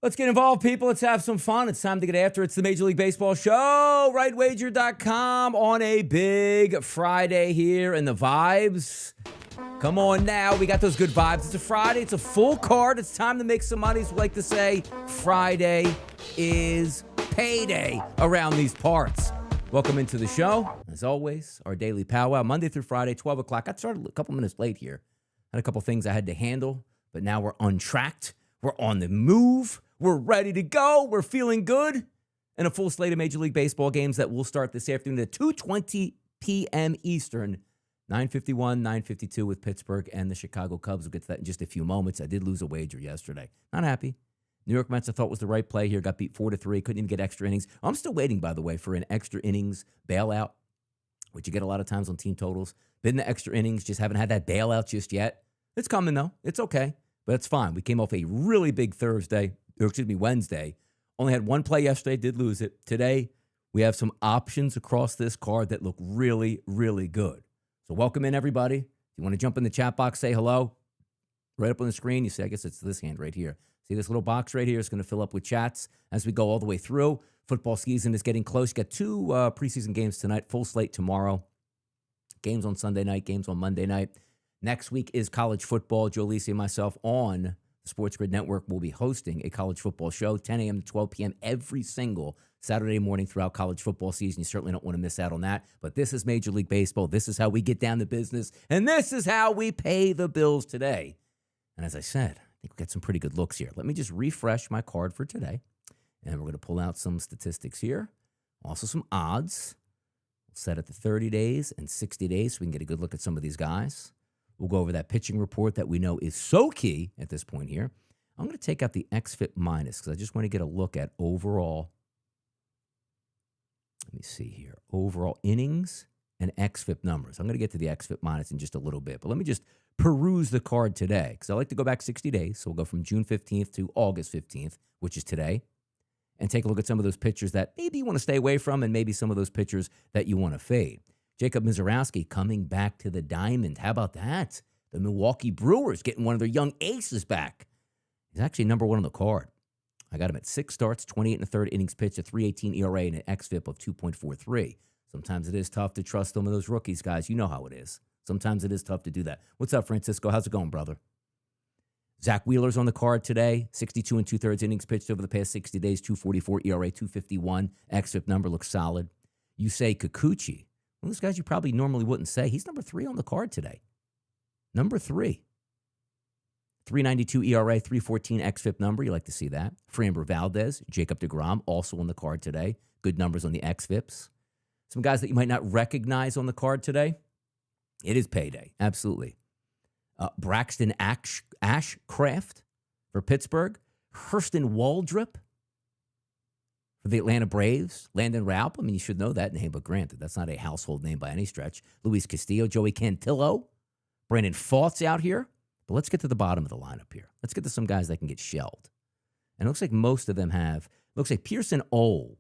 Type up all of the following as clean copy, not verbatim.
Let's get involved, people. Let's have some fun. It's time to get after it. It's the Major League Baseball Show, rightwager.com on a big Friday here, and the vibes. Come on now. We got those good vibes. It's a Friday. It's a full card. It's time to make some money. So we like to say Friday is payday around these parts. Welcome into the show. As always, our daily powwow, Monday through Friday, 12 o'clock. I started a couple minutes late here. Had a couple things I had to handle, but now we're untracked. We're on the move. We're ready to go. We're feeling good. And a full slate of Major League Baseball games that will start this afternoon at 2:20 p.m. Eastern, 9:51, 9:52 with Pittsburgh and the Chicago Cubs. We'll get to that in just a few moments. I did lose a wager yesterday. Not happy. New York Mets I thought was the right play here. Got beat 4-3. Couldn't even get extra innings. I'm still waiting, by the way, for an extra innings bailout, which you get a lot of times on team totals. Been the extra innings, just haven't had that bailout just yet. It's coming, though. It's okay. But it's fine. We came off a really big Wednesday. Only had one play yesterday, did lose it. Today, we have some options across this card that look really, really good. So welcome in, everybody. If you want to jump in the chat box, say hello. Right up on the screen, you see, I guess it's this hand right here. See this little box right here is going to fill up with chats as we go all the way through. Football season is getting close. You got two preseason games tonight, full slate tomorrow. Games on Sunday night, games on Monday night. Next week is college football. Joe Lisi and myself on the Sports Grid Network will be hosting a college football show, 10 a.m. to 12 p.m. every single Saturday morning throughout college football season. You certainly don't want to miss out on that. But this is Major League Baseball. This is how we get down to business. And this is how we pay the bills today. And as I said, I think we got some pretty good looks here. Let me just refresh my card for today. And we're going to pull out some statistics here. Also some odds. We'll set it to 30 days and 60 days so we can get a good look at some of these guys. We'll go over that pitching report that we know is so key at this point here. I'm going to take out the XFIP minus because I just want to get a look at overall. Let me see here. Overall innings and XFIP numbers. I'm going to get to the XFIP minus in just a little bit. But let me just peruse the card today because I like to go back 60 days. So we'll go from June 15th to August 15th, which is today, and take a look at some of those pitchers that maybe you want to stay away from and maybe some of those pitchers that you want to fade. Jacob Mizorowski coming back to the diamond. How about that? The Milwaukee Brewers getting one of their young aces back. He's actually number one on the card. I got him at 6 starts, 28 and a third innings pitched, a 3.18 ERA, and an XFIP of 2.43. Sometimes it is tough to trust some of those rookies, guys. You know how it is. Sometimes it is tough to do that. What's up, Francisco? How's it going, brother? Zach Wheeler's on the card today. 62 and 2/3 innings pitched over the past 60 days, 2.44 ERA, 2.51. XFIP number looks solid. Yusei Kikuchi. One of those guys you probably normally wouldn't say. He's number 3 on the card today. Number 3. 3.92 ERA, 3.14 XFIP number. You like to see that. Framber Valdez, Jacob deGrom, also on the card today. Good numbers on the XFIPs. Some guys that you might not recognize on the card today. It is payday. Absolutely. Braxton Ashcraft for Pittsburgh. Hurston Waldrop for the Atlanta Braves. Landon Raup. I mean, you should know that name, but granted, that's not a household name by any stretch. Luis Castillo, Joey Cantillo, Brandon Pfaut's out here. But let's get to the bottom of the lineup here. Let's get to some guys that can get shelled. And it looks like most of them have. Looks like Pearson Ole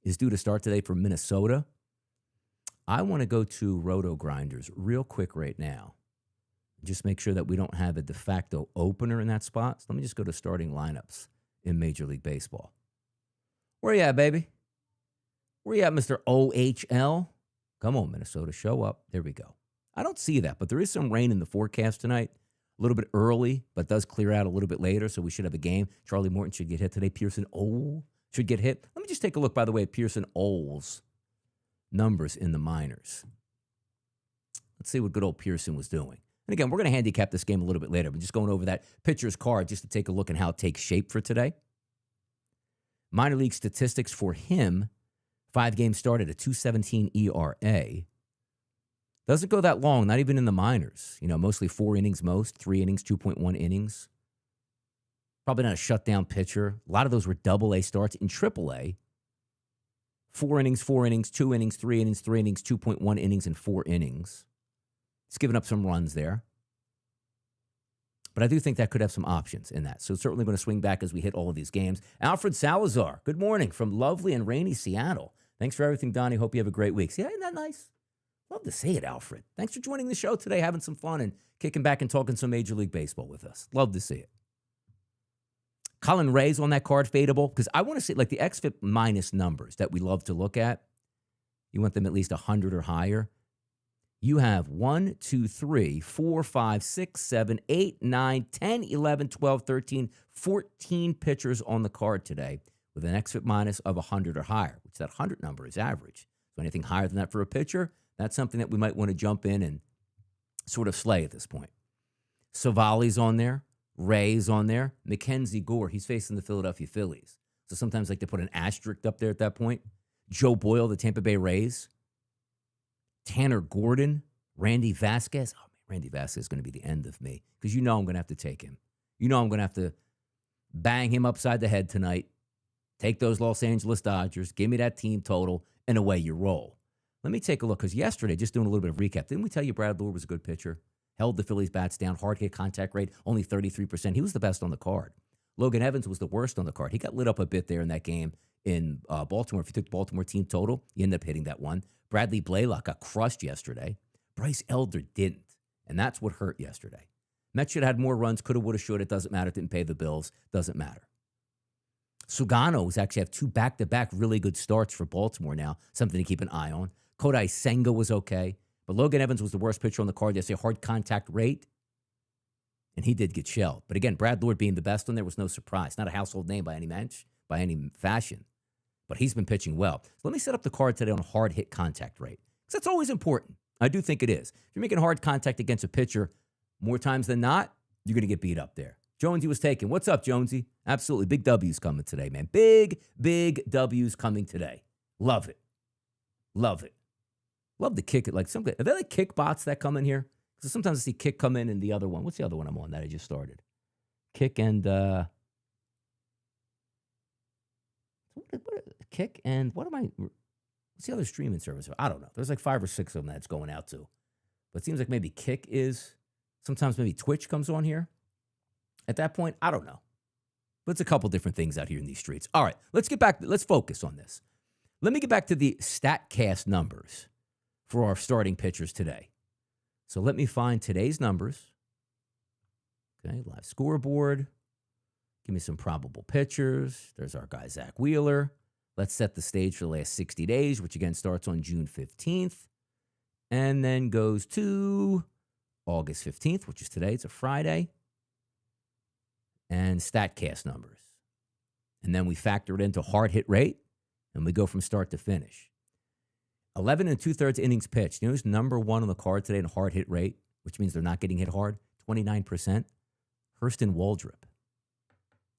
is due to start today for Minnesota. I want to go to Roto Grinders real quick right now. Just make sure that we don't have a de facto opener in that spot. So let me just go to starting lineups in Major League Baseball. Where you at, baby? Where you at, Mr. OHL? Come on, Minnesota, show up. There we go. I don't see that, but there is some rain in the forecast tonight. A little bit early, but does clear out a little bit later, so we should have a game. Charlie Morton should get hit today. Pearson Ole should get hit. Let me just take a look, by the way, at Pearson Ole's numbers in the minors. Let's see what good old Pearson was doing. And again, we're going to handicap this game a little bit later, but just going over that pitcher's card just to take a look at how it takes shape for today. Minor league statistics for him, 5 games started, a 2.17 ERA. Doesn't go that long, not even in the minors. You know, mostly 4 innings most, 3 innings, 2.1 innings. Probably not a shutdown pitcher. A lot of those were AA starts. In AAA, 4 innings, 2 innings, 3 innings, 3 innings, 2.1 innings, and 4 innings. It's given up some runs there. But I do think that could have some options in that. So certainly going to swing back as we hit all of these games. Alfred Salazar, good morning from lovely and rainy Seattle. Thanks for everything, Donnie. Hope you have a great week. See, isn't that nice? Love to see it, Alfred. Thanks for joining the show today, having some fun and kicking back and talking some Major League Baseball with us. Love to see it. Colin Ray's on that card fadeable because I want to see like the XFIP minus numbers that we love to look at. You want them at least 100 or higher. You have 1, 2, 3, 4, 5, 6, 7, 8, 9, 10, 11, 12, 13, 14 pitchers on the card today with an XFIP minus of 100 or higher, which that 100 number is average. So anything higher than that for a pitcher, that's something that we might want to jump in and sort of slay at this point. Savali's on there. Ray's on there. Mackenzie Gore, he's facing the Philadelphia Phillies. So sometimes like to put an asterisk up there at that point. Joe Boyle, the Tampa Bay Rays. Tanner Gordon. Randy Vasquez. Oh, man, Randy Vasquez is going to be the end of me because you know I'm going to have to take him. You know I'm going to have to bang him upside the head tonight. Take those Los Angeles Dodgers. Give me that team total, and away you roll. Let me take a look because yesterday, just doing a little bit of recap, didn't we tell you Brad Lord was a good pitcher? Held the Phillies' bats down, hard hit contact rate, only 33%. He was the best on the card. Logan Evans was the worst on the card. He got lit up a bit there in that game in Baltimore. If you took the Baltimore team total, you end up hitting that one. Bradley Blaylock got crushed yesterday. Bryce Elder didn't, and that's what hurt yesterday. Mets should have had more runs, coulda, woulda, shoulda. It doesn't matter. Didn't pay the bills. Doesn't matter. Sugano was actually have 2 back-to-back really good starts for Baltimore now, something to keep an eye on. Kodai Senga was okay. But Logan Evans was the worst pitcher on the card yesterday, hard contact rate, and he did get shelled. But again, Brad Lord being the best on there was no surprise. Not a household name by any fashion, but he's been pitching well. So let me set up the card today on hard hit contact rate because that's always important. I do think it is. If you're making hard contact against a pitcher more times than not, you're going to get beat up there. Jonesy was taken. What's up, Jonesy? Absolutely. Big W's coming today, man. Big W's coming today. Love it. Love it. Love to kick it. Like something. Are there like kick bots that come in here? Because sometimes I see kick come in and the other one. What's the other one I'm on that I just started? Kick and kick and what am I? What's the other streaming service? I don't know. There's like 5 or 6 of them that's going out to. But it seems like maybe Kick is. Sometimes maybe Twitch comes on here. At that point, I don't know. But it's a couple different things out here in these streets. All right, let's get back. Let's focus on this. Let me get back to the StatCast numbers for our starting pitchers today. So let me find today's numbers. Okay, live scoreboard. Give me some probable pitchers. There's our guy, Zach Wheeler. Let's set the stage for the last 60 days, which again starts on June 15th and then goes to August 15th, which is today. It's a Friday. And StatCast numbers. And then we factor it into hard hit rate, and we go from start to finish. 11 2/3 innings pitched. You know who's number 1 on the card today in hard hit rate, which means they're not getting hit hard? 29%. Hurston Waldrop.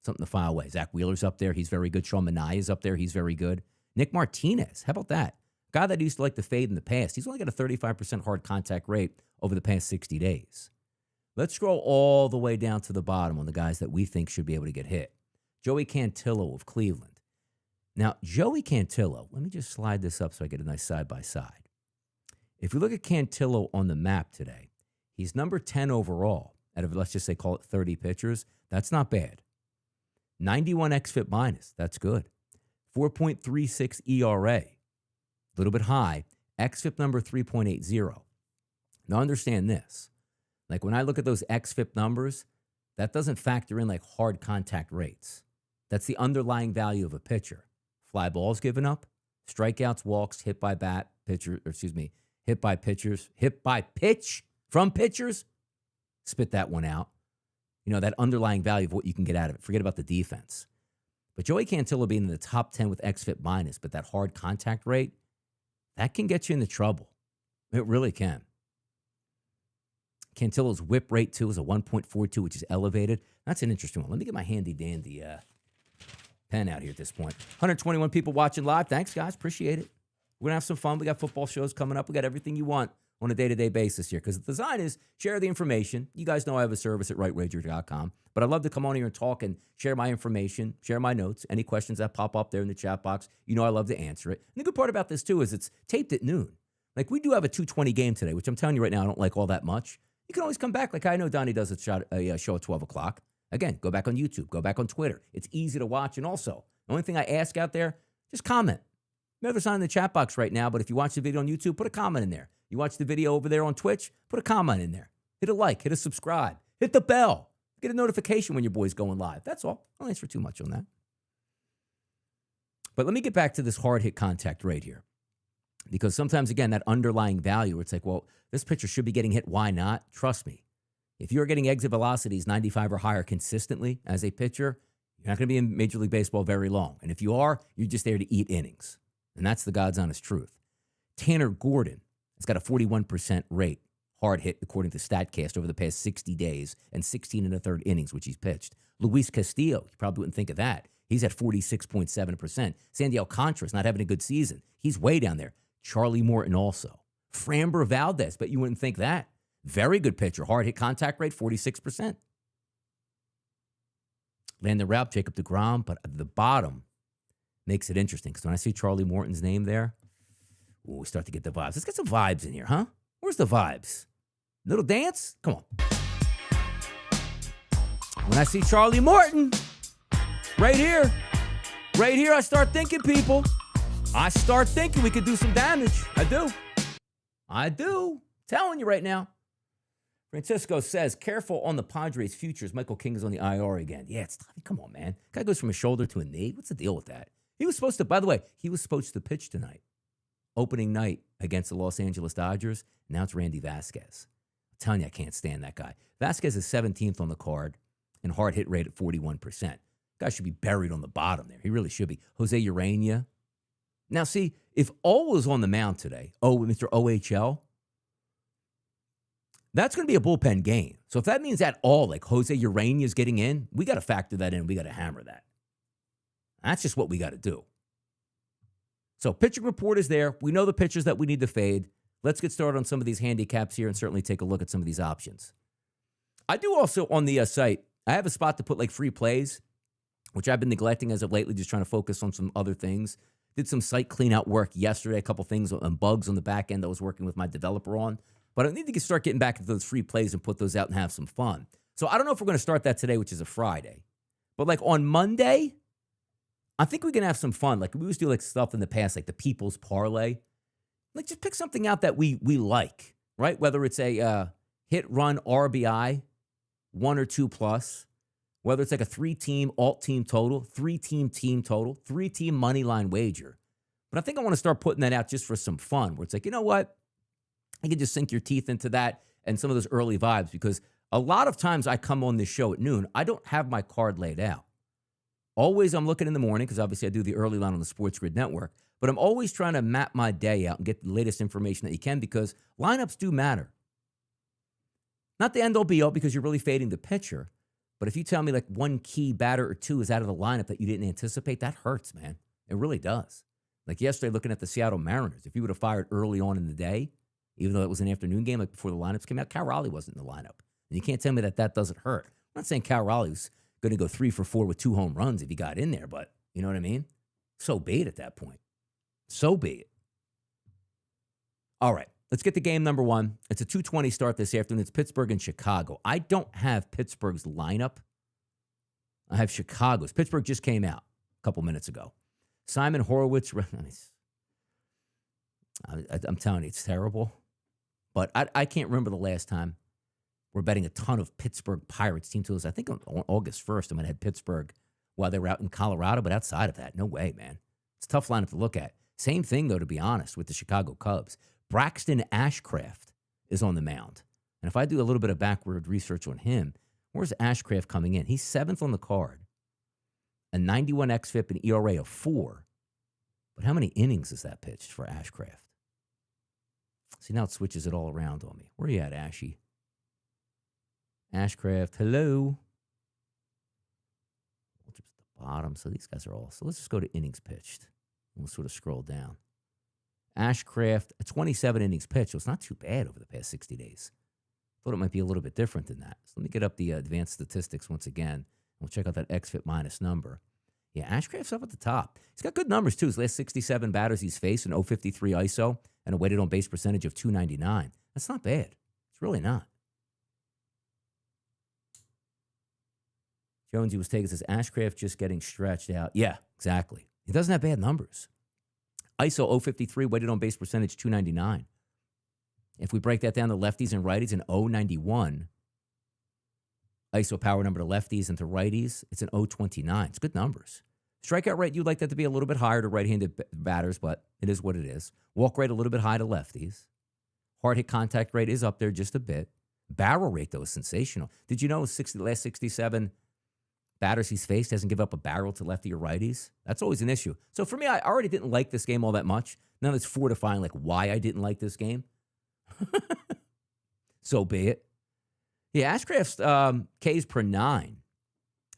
Something to file away. Zach Wheeler's up there. He's very good. Sean Manaea's up there. He's very good. Nick Martinez. How about that? Guy that used to like to fade in the past. He's only got a 35% hard contact rate over the past 60 days. Let's scroll all the way down to the bottom on the guys that we think should be able to get hit. Joey Cantillo of Cleveland. Now, Joey Cantillo, let me just slide this up so I get a nice side-by-side. If we look at Cantillo on the map today, he's number 10 overall out of, let's just say, call it 30 pitchers. That's not bad. 91 xFIP minus. That's good. 4.36 ERA. A little bit high. xFIP number 3.80. Now, understand this. Like when I look at those xFIP numbers, that doesn't factor in like hard contact rates. That's the underlying value of a pitcher. Fly balls given up, strikeouts, walks, hit by pitch from pitchers. Spit that one out. You know, that underlying value of what you can get out of it. Forget about the defense. But Joey Cantillo being in the top 10 with xFIP minus, but that hard contact rate, that can get you into trouble. It really can. Cantillo's whip rate, too, is a 1.42, which is elevated. That's an interesting one. Let me get my handy-dandy pen out here at this point. 121 people watching live. Thanks, guys. Appreciate it. We're going to have some fun. We got football shows coming up. We got everything you want on a day-to-day basis here because the design is share the information. You guys know I have a service at rightwager.com, but I'd love to come on here and talk and share my information, share my notes, any questions that pop up there in the chat box. You know I love to answer it. And the good part about this, too, is it's taped at noon. Like, we do have a 2:20 game today, which I'm telling you right now I don't like all that much. You can always come back. Like I know Donnie does a show at 12 o'clock. Again, go back on YouTube. Go back on Twitter. It's easy to watch. And also, the only thing I ask out there, just comment. Maybe there's not in the chat box right now, but if you watch the video on YouTube, put a comment in there. You watch the video over there on Twitch, put a comment in there. Hit a like. Hit a subscribe. Hit the bell. Get a notification when your boy's going live. That's all. I'll answer too much on that. But let me get back to this hard hit contact rate here. Because sometimes, again, that underlying value, it's like, well, this pitcher should be getting hit. Why not? Trust me. If you're getting exit velocities 95 or higher consistently as a pitcher, you're not going to be in Major League Baseball very long. And if you are, you're just there to eat innings. And that's the God's honest truth. Tanner Gordon has got a 41% rate, hard hit, according to StatCast, over the past 60 days and 16 and a third innings, which he's pitched. Luis Castillo, you probably wouldn't think of that. He's at 46.7%. Sandy Alcantara's not having a good season. He's way down there. Charlie Morton also. Framber Valdez, but you wouldn't think that. Very good pitcher. Hard hit contact rate, 46%. Landon Raup, Jacob deGrom, but at the bottom makes it interesting because when I see Charlie Morton's name there, we start to get the vibes. Let's get some vibes in here, huh? Where's the vibes? Little dance? Come on. When I see Charlie Morton, right here, I start thinking, people. I start thinking we could do some damage. I do. Telling you right now. Francisco says, careful on the Padres' futures. Michael King is on the IR again. Yeah, it's tough. Come on, man. Guy goes from a shoulder to a knee. What's the deal with that? He was supposed to, by the way, pitch tonight. Opening night against the Los Angeles Dodgers. Now it's Randy Vasquez. I'm telling you, I can't stand that guy. Vasquez is 17th on the card and hard hit rate at 41%. Guy should be buried on the bottom there. He really should be. Jose Urania. Now, see, if O was on the mound today, Mr. OHL, that's going to be a bullpen game. So if that means at all, like Jose Urania is getting in, we got to factor that in. We got to hammer that. That's just what we got to do. So pitching report is there. We know the pitchers that we need to fade. Let's get started on some of these handicaps here and certainly take a look at some of these options. I do also on the site, I have a spot to put like free plays, which I've been neglecting as of lately, just trying to focus on some other things. Did some site clean out work yesterday, a couple things and bugs on the back end that I was working with my developer on. But I need to start getting back into those free plays and put those out and have some fun. So I don't know if we're going to start that today, which is a Friday. But like on Monday, I think we can have some fun. Like we always do like stuff in the past, like the People's Parlay. Like just pick something out that we like, right? Whether it's a hit, run, RBI, 1 or 2 plus. Whether it's like a 3-team alt-team total, 3-team team total, 3-team money line wager. But I think I want to start putting that out just for some fun, where it's like, you know what? I can just sink your teeth into that and some of those early vibes, because a lot of times I come on this show at noon, I don't have my card laid out. Always I'm looking in the morning, because obviously I do the early line on the Sports Grid Network, but I'm always trying to map my day out and get the latest information that you can, because lineups do matter. Not the end-all be-all, because you're really fading the pitcher. But if you tell me like one key batter or two is out of the lineup that you didn't anticipate, that hurts, man. It really does. Like yesterday, looking at the Seattle Mariners, if you would have fired early on in the day, even though it was an afternoon game, like before the lineups came out, Cal Raleigh wasn't in the lineup. And you can't tell me that that doesn't hurt. I'm not saying Cal Raleigh was going to go 3 for 4 with 2 home runs if he got in there, but you know what I mean? So be it at that point. So be it. All right. Let's get to game number 1. It's a 2:20 start this afternoon. It's Pittsburgh and Chicago. I don't have Pittsburgh's lineup. I have Chicago's. Pittsburgh just came out a couple minutes ago. Simon Horowitz. I'm telling you, it's terrible. But I can't remember the last time we're betting a ton of Pittsburgh Pirates team totals. I think on August 1st, I might have had Pittsburgh while they were out in Colorado. But outside of that, no way, man. It's a tough lineup to look at. Same thing, though, to be honest, with the Chicago Cubs. Braxton Ashcraft is on the mound. And if I do a little bit of backward research on him, where's Ashcraft coming in? He's 7th on the card. A 91 xFIP and ERA of 4. But how many innings is that pitched for Ashcraft? See, now it switches it all around on me. Where are you at, Ashy? Ashcraft, hello. Just the bottom. So these guys are all. So let's just go to innings pitched. We'll sort of scroll down. Ashcraft, 27 innings pitched. So it's not too bad over the past 60 days. Thought it might be a little bit different than that. So let me get up the advanced statistics once again. We'll check out that xFIP minus number. Yeah, Ashcraft's up at the top. He's got good numbers, too. His last 67 batters he's faced, an 0.53 ISO, and a weighted on base percentage of 299. That's not bad. It's really not. Jonesy was taking says, Ashcraft just getting stretched out. Yeah, exactly. He doesn't have bad numbers. ISO 0.53, weighted on base percentage 299. If we break that down to lefties and righties, an 0.91 ISO power number to lefties and to righties, it's an 0.29. It's good numbers. Strikeout rate, you'd like that to be a little bit higher to right-handed batters, but it is what it is. Walk rate, a little bit high to lefties. Hard hit contact rate is up there just a bit. Barrel rate, though, is sensational. Did you know the last 67 batters he's faced hasn't given up a barrel to lefty or righties? That's always an issue. So for me, I already didn't like this game all that much. Now it's fortifying like why I didn't like this game. So be it. Yeah, Ashcraft's Ks per 9,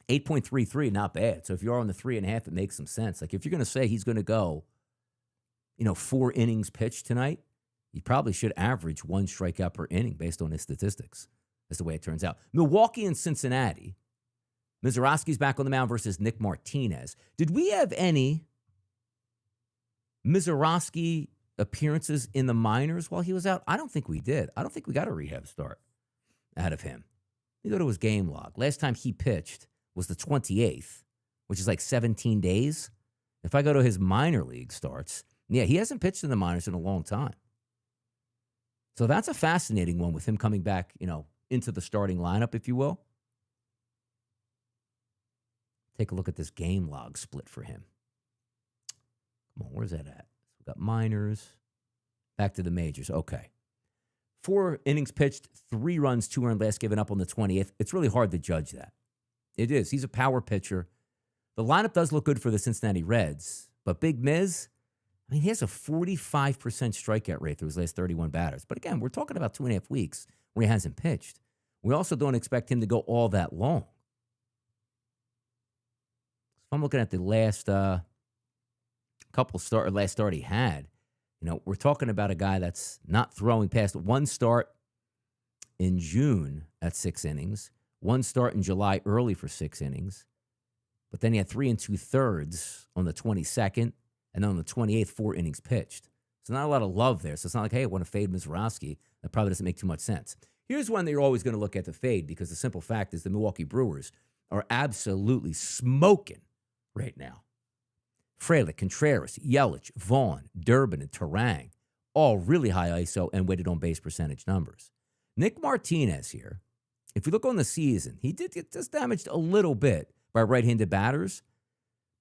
8.33, not bad. So if you're on the 3.5, it makes some sense. Like if you're going to say he's going to go, 4 innings pitched tonight, he probably should average 1 strikeout per inning based on his statistics. That's the way it turns out. Milwaukee and Cincinnati. Mizorowski's back on the mound versus Nick Martinez. Did we have any Mizorowski appearances in the minors while he was out? I don't think we did. I don't think we got a rehab start out of him. You go to his game log. Last time he pitched was the 28th, which is like 17 days. If I go to his minor league starts, yeah, he hasn't pitched in the minors in a long time. So that's a fascinating one with him coming back, into the starting lineup, if you will. Take a look at this game log split for him. Come on, where's that at? We've got minors. Back to the majors. Okay. 4 innings pitched, 3 runs, 2 earned, last given up on the 20th. It's really hard to judge that. It is. He's a power pitcher. The lineup does look good for the Cincinnati Reds, but Big Miz, he has a 45% strikeout rate through his last 31 batters. But again, we're talking about 2.5 weeks where he hasn't pitched. We also don't expect him to go all that long. If I'm looking at the last last start he had, we're talking about a guy that's not throwing past 1 start in June at 6 innings, 1 start in July early for 6 innings, but then he had 3 2/3 on the 22nd, and then on the 28th, 4 innings pitched. So not a lot of love there. So it's not like, hey, I want to fade Mizorowski. That probably doesn't make too much sense. Here's one that you're always going to look at the fade because the simple fact is the Milwaukee Brewers are absolutely smoking right now. Frelick, Contreras, Yelich, Vaughn, Durbin, and Terang, all really high ISO and weighted on base percentage numbers. Nick Martinez here, if you look on the season, he did get just damaged a little bit by right-handed batters,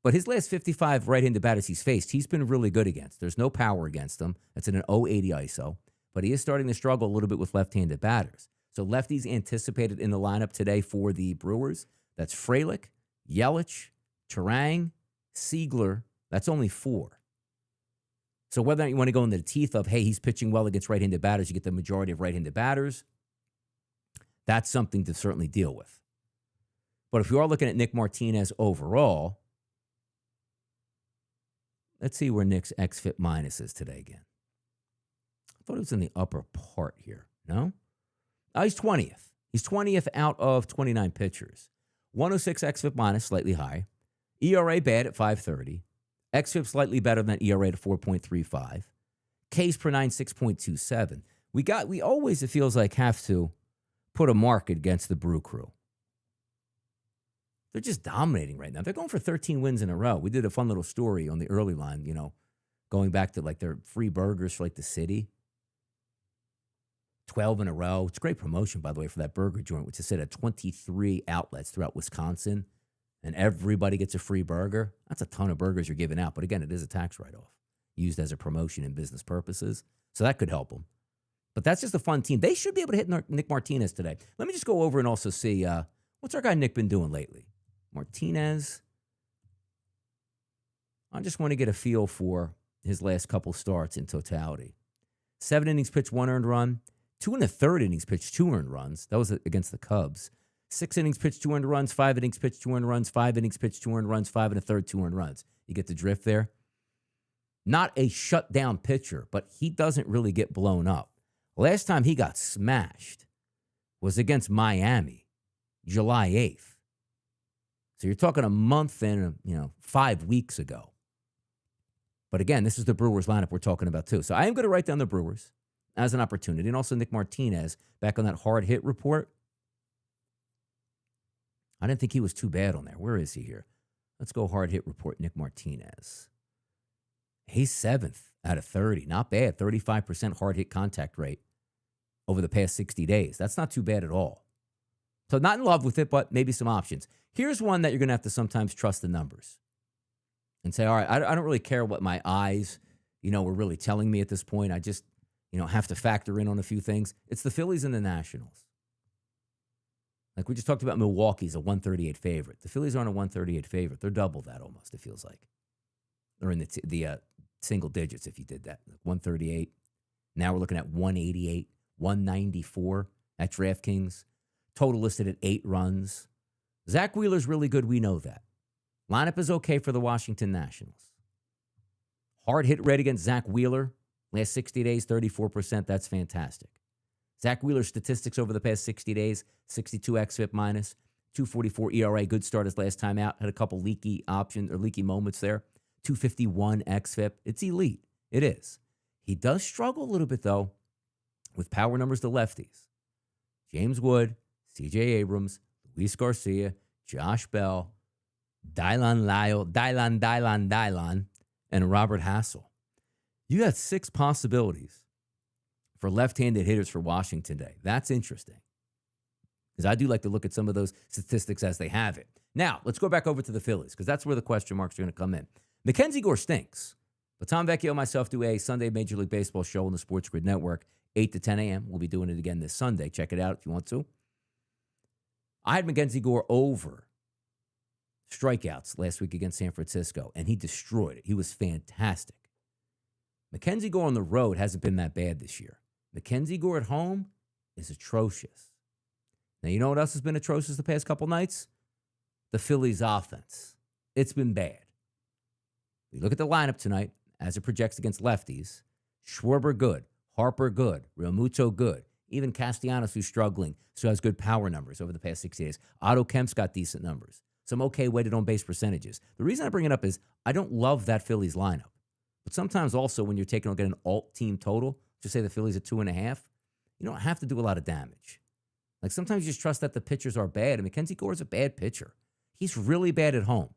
but his last 55 right-handed batters he's faced, he's been really good against. There's no power against him. That's in an 0.80 ISO, but he is starting to struggle a little bit with left-handed batters. So lefties anticipated in the lineup today for the Brewers. That's Frelick, Yelich, Terang, Siegler. That's only 4. So whether or not you want to go into the teeth of, hey, he's pitching well against right-handed batters, you get the majority of right-handed batters, that's something to certainly deal with. But if you are looking at Nick Martinez overall, let's see where Nick's XFIP minus is today again. I thought it was in the upper part here. No? Oh, he's 20th. He's 20th out of 29 pitchers. 106 XFIP minus, slightly high. ERA bad at 5.30. XFIP slightly better than ERA at 4.35. Ks per 9, 6.27. We always, it feels like, have to put a mark against the Brew Crew. They're just dominating right now. They're going for 13 wins in a row. We did a fun little story on the early line, going back to like their free burgers for like the city. 12 in a row. It's great promotion, by the way, for that burger joint, which is set at 23 outlets throughout Wisconsin. And everybody gets a free burger. That's a ton of burgers you're giving out. But again, it is a tax write-off used as a promotion in business purposes. So that could help them. But that's just a fun team. They should be able to hit Nick Martinez today. Let me just go over and also see what's our guy Nick been doing lately. Martinez. I just want to get a feel for his last couple starts in totality. 7 innings pitched, 1 earned run. 2 1/3 innings pitched, 2 earned runs. That was against the Cubs. 6 innings pitched, 2 earned runs. 5 innings pitched, 2 earned runs. 5 innings pitched, 2 earned runs. 5 1/3, 2 earned runs. You get the drift there? Not a shutdown pitcher, but he doesn't really get blown up. Last time he got smashed was against Miami, July 8th. So you're talking a month and 5 weeks ago. But again, this is the Brewers lineup we're talking about too. So I am going to write down the Brewers as an opportunity. And also Nick Martinez back on that hard hit report. I didn't think he was too bad on there. Where is he here? Let's go hard hit report, Nick Martinez. He's 7th out of 30. Not bad. 35% hard hit contact rate over the past 60 days. That's not too bad at all. So not in love with it, but maybe some options. Here's one that you're going to have to sometimes trust the numbers and say, all right, I don't really care what my eyes, were really telling me at this point. I just, have to factor in on a few things. It's the Phillies and the Nationals. Like we just talked about, Milwaukee's a 138 favorite. The Phillies aren't a 138 favorite. They're double that almost, it feels like. They're in the single digits if you did that. 138. Now we're looking at 188, 194 at DraftKings. Total listed at 8 runs. Zach Wheeler's really good. We know that. Lineup is okay for the Washington Nationals. Hard hit rate against Zach Wheeler. Last 60 days, 34%. That's fantastic. Zach Wheeler's statistics over the past 60 days, 62 xFIP minus, 244 ERA. Good start his last time out. Had a couple leaky moments there. 251 xFIP. It's elite. It is. He does struggle a little bit, though, with power numbers to lefties. James Wood, C.J. Abrams, Luis Garcia, Josh Bell, Dylan, and Robert Hassel. You got 6 possibilities for left-handed hitters for Washington today. That's interesting, because I do like to look at some of those statistics as they have it. Now, let's go back over to the Phillies, because that's where the question marks are going to come in. Mackenzie Gore stinks, but Tom Vecchio and myself do a Sunday Major League Baseball show on the Sports Grid Network, 8 to 10 a.m. We'll be doing it again this Sunday. Check it out if you want to. I had Mackenzie Gore over strikeouts last week against San Francisco, and he destroyed it. He was fantastic. Mackenzie Gore on the road hasn't been that bad this year. Mackenzie Gore at home is atrocious. Now, you know what else has been atrocious the past couple nights? The Phillies' offense. It's been bad. We look at the lineup tonight as it projects against lefties. Schwarber good. Harper good. Realmuto good. Even Castellanos, who's struggling, so has good power numbers over the past 60 days. Otto Kemp's got decent numbers. Some okay weighted on base percentages. The reason I bring it up is I don't love that Phillies lineup. But sometimes also when you're taking a look at an alt team total, just say the Phillies at 2.5, you don't have to do a lot of damage. Like sometimes you just trust that the pitchers are bad. And Mackenzie Gore is a bad pitcher. He's really bad at home.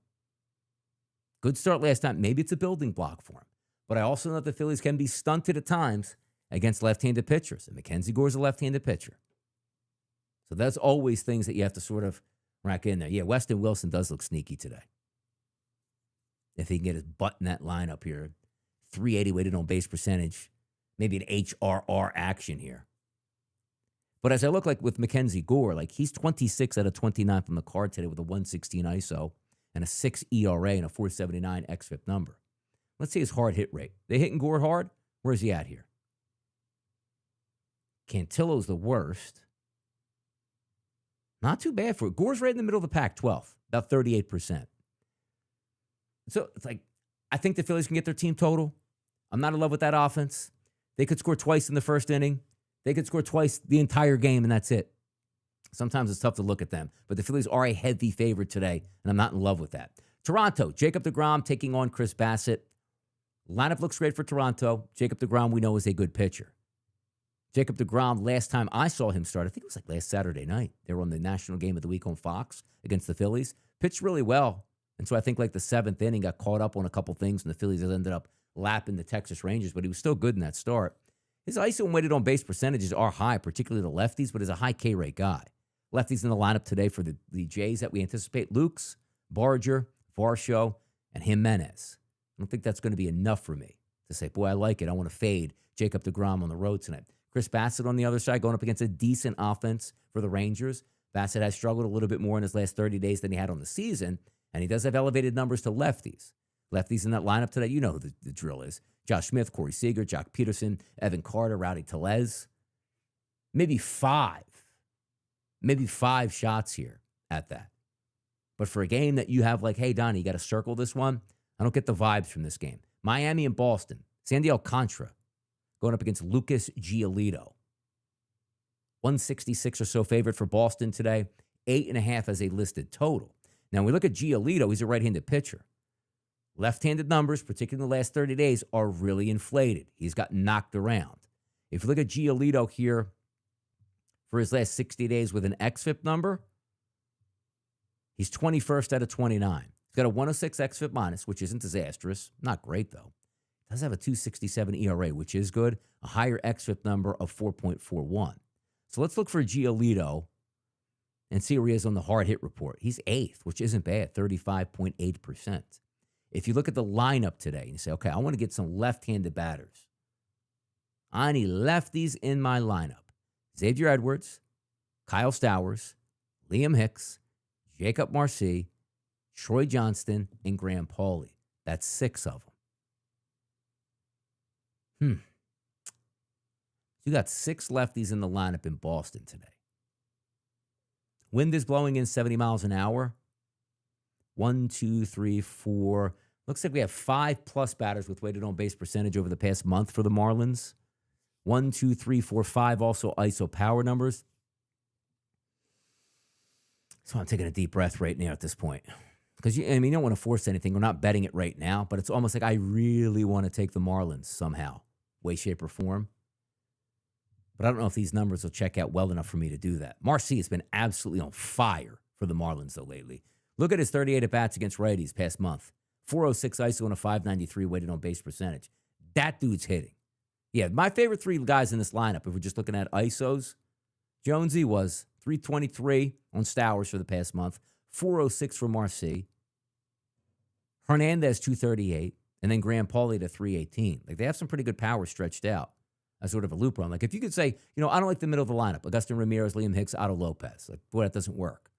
Good start last time. Maybe it's a building block for him. But I also know that the Phillies can be stunted at times against left-handed pitchers. And Mackenzie Gore's a left-handed pitcher. So that's always things that you have to sort of rack in there. Yeah, Weston Wilson does look sneaky today. If he can get his butt in that lineup here. 380 weighted on base percentage. Maybe an HRR action here. But as I look like with Mackenzie Gore, like he's 26 out of 29 from the card today with a 116 ISO and a 6 ERA and a 479 xFIP number. Let's see his hard hit rate. They hitting Gore hard? Where's he at here? Cantillo's the worst. Not too bad for it. Gore's right in the middle of the pack, 12th, about 38%. So it's like, I think the Phillies can get their team total. I'm not in love with that offense. They could score twice in the first inning. They could score twice the entire game, and that's it. Sometimes it's tough to look at them. But the Phillies are a heavy favorite today, and I'm not in love with that. Toronto, Jacob deGrom taking on Chris Bassett. Lineup looks great for Toronto. Jacob deGrom, we know, is a good pitcher. Jacob deGrom, last time I saw him start, I think it was like last Saturday night. They were on the national game of the week on Fox against the Phillies. Pitched really well. And so I think like the 7th inning got caught up on a couple things, and the Phillies ended up lapping the Texas Rangers, but he was still good in that start. His ISO and weighted on base percentages are high, particularly the lefties, but he's a high K rate guy. Lefties in the lineup today for the Jays that we anticipate: Lukes, Barger, Varsho, and Jimenez. I don't think that's going to be enough for me to say, boy, I like it. I want to fade Jacob deGrom on the road tonight. Chris Bassett on the other side going up against a decent offense for the Rangers. Bassett has struggled a little bit more in his last 30 days than he had on the season, and he does have elevated numbers to lefties. Lefties in that lineup today, you know who the drill is. Josh Smith, Corey Seager, Jock Peterson, Evan Carter, Rowdy Tellez. Maybe five shots here at that. But for a game that you have like, hey, Donnie, you got to circle this one, I don't get the vibes from this game. Miami and Boston. Sandy Alcantara going up against Lucas Giolito. 166 or so favorite for Boston today. 8.5 as a listed total. Now, when we look at Giolito, he's a right-handed pitcher. Left-handed numbers, particularly in the last 30 days, are really inflated. He's got knocked around. If you look at Giolito here for his last 60 days with an xFIP number, he's 21st out of 29. He's got a 106 xFIP minus, which isn't disastrous. Not great, though. Does have a 267 ERA, which is good. A higher xFIP number of 4.41. So let's look for Giolito and see where he is on the hard hit report. He's 8th, which isn't bad, 35.8%. If you look at the lineup today and you say, okay, I want to get some left-handed batters. I need lefties in my lineup. Xavier Edwards, Kyle Stowers, Liam Hicks, Jacob Marcy, Troy Johnston, and Graham Pauley. That's 6 of them. You got 6 lefties in the lineup in Boston today. Wind is blowing in 70 miles an hour. 1, 2, 3, 4. Looks like we have 5+ batters with weighted on base percentage over the past month for the Marlins. 1, 2, 3, 4, 5 also ISO power numbers. So I'm taking a deep breath right now at this point. Because you don't want to force anything. We're not betting it right now, but it's almost like I really want to take the Marlins somehow, way, shape, or form. But I don't know if these numbers will check out well enough for me to do that. Marcy has been absolutely on fire for the Marlins, though, lately. Look at his 38 at-bats against righties past month. 406 ISO and a 593 weighted on base percentage. That dude's hitting. Yeah, my favorite 3 guys in this lineup, if we're just looking at ISOs, Jonesy was 323 on Stowers for the past month, 406 for Marcy, Hernandez 238, and then Graham Pauley to 318. Like, they have some pretty good power stretched out. As sort of a loop run. Like, if you could say, I don't like the middle of the lineup, Augustin Ramirez, Liam Hicks, Otto Lopez. Like, boy, that doesn't work.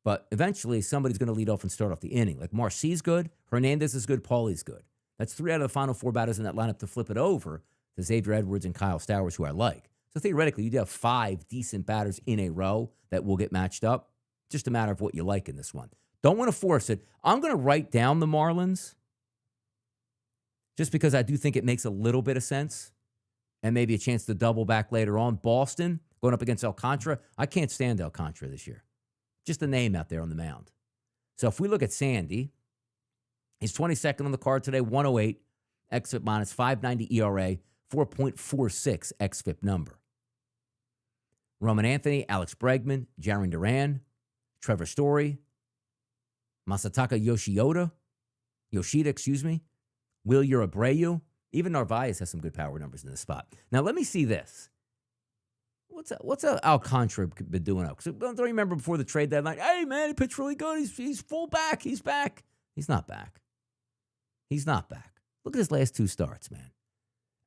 But eventually, somebody's going to lead off and start off the inning. Like, Marcy's good, Hernandez is good, Pauley's good. That's 3 out of the final 4 batters in that lineup to flip it over to Xavier Edwards and Kyle Stowers, who I like. So theoretically, you'd have 5 decent batters in a row that will get matched up. Just a matter of what you like in this one. Don't want to force it. I'm going to write down the Marlins just because I do think it makes a little bit of sense. And maybe a chance to double back later on. Boston, going up against Alcantara. I can't stand Alcantara this year. Just a name out there on the mound. So if we look at Sandy, he's 22nd on the card today, 108, xFIP minus, 590 ERA, 4.46 xFIP number. Roman Anthony, Alex Bregman, Jarren Duran, Trevor Story, Masataka Yoshida, Will Abreu. Even Narvaez has some good power numbers in this spot. Now, let me see this. What's Alcantara been doing up? Because don't you remember before the trade deadline, hey, man, he pitched really good. He's full back. He's back. He's not back. He's not back. Look at his last 2 starts, man.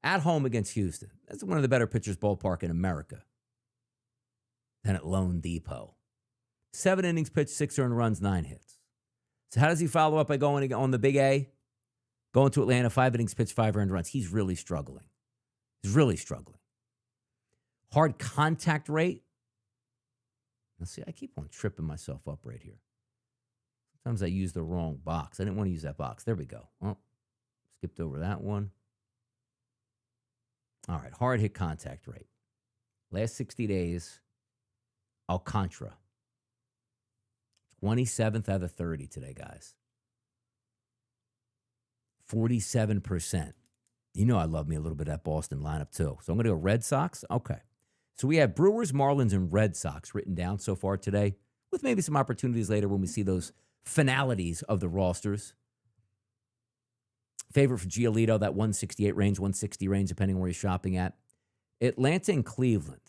At home against Houston. That's one of the better pitchers' ballpark in America. Then at Lone Depot. 7 innings pitched, 6 earned runs, 9 hits. So how does he follow up by going on the Big A? Going to Atlanta, 5 innings pitched, 5 earned runs. He's really struggling. Hard contact rate. Let's see, I keep on tripping myself up right here. Sometimes I use the wrong box. I didn't want to use that box. There we go. Oh, skipped over that one. All right, hard hit contact rate. Last 60 days, Alcantara. 27th out of 30 today, guys. 47%. I love me a little bit of that Boston lineup, too. So I'm going to go Red Sox. Okay. So we have Brewers, Marlins, and Red Sox written down so far today, with maybe some opportunities later when we see those finalities of the rosters. Favorite for Giolito, that 168 range, 160 range, depending on where you're shopping at. Atlanta and Cleveland.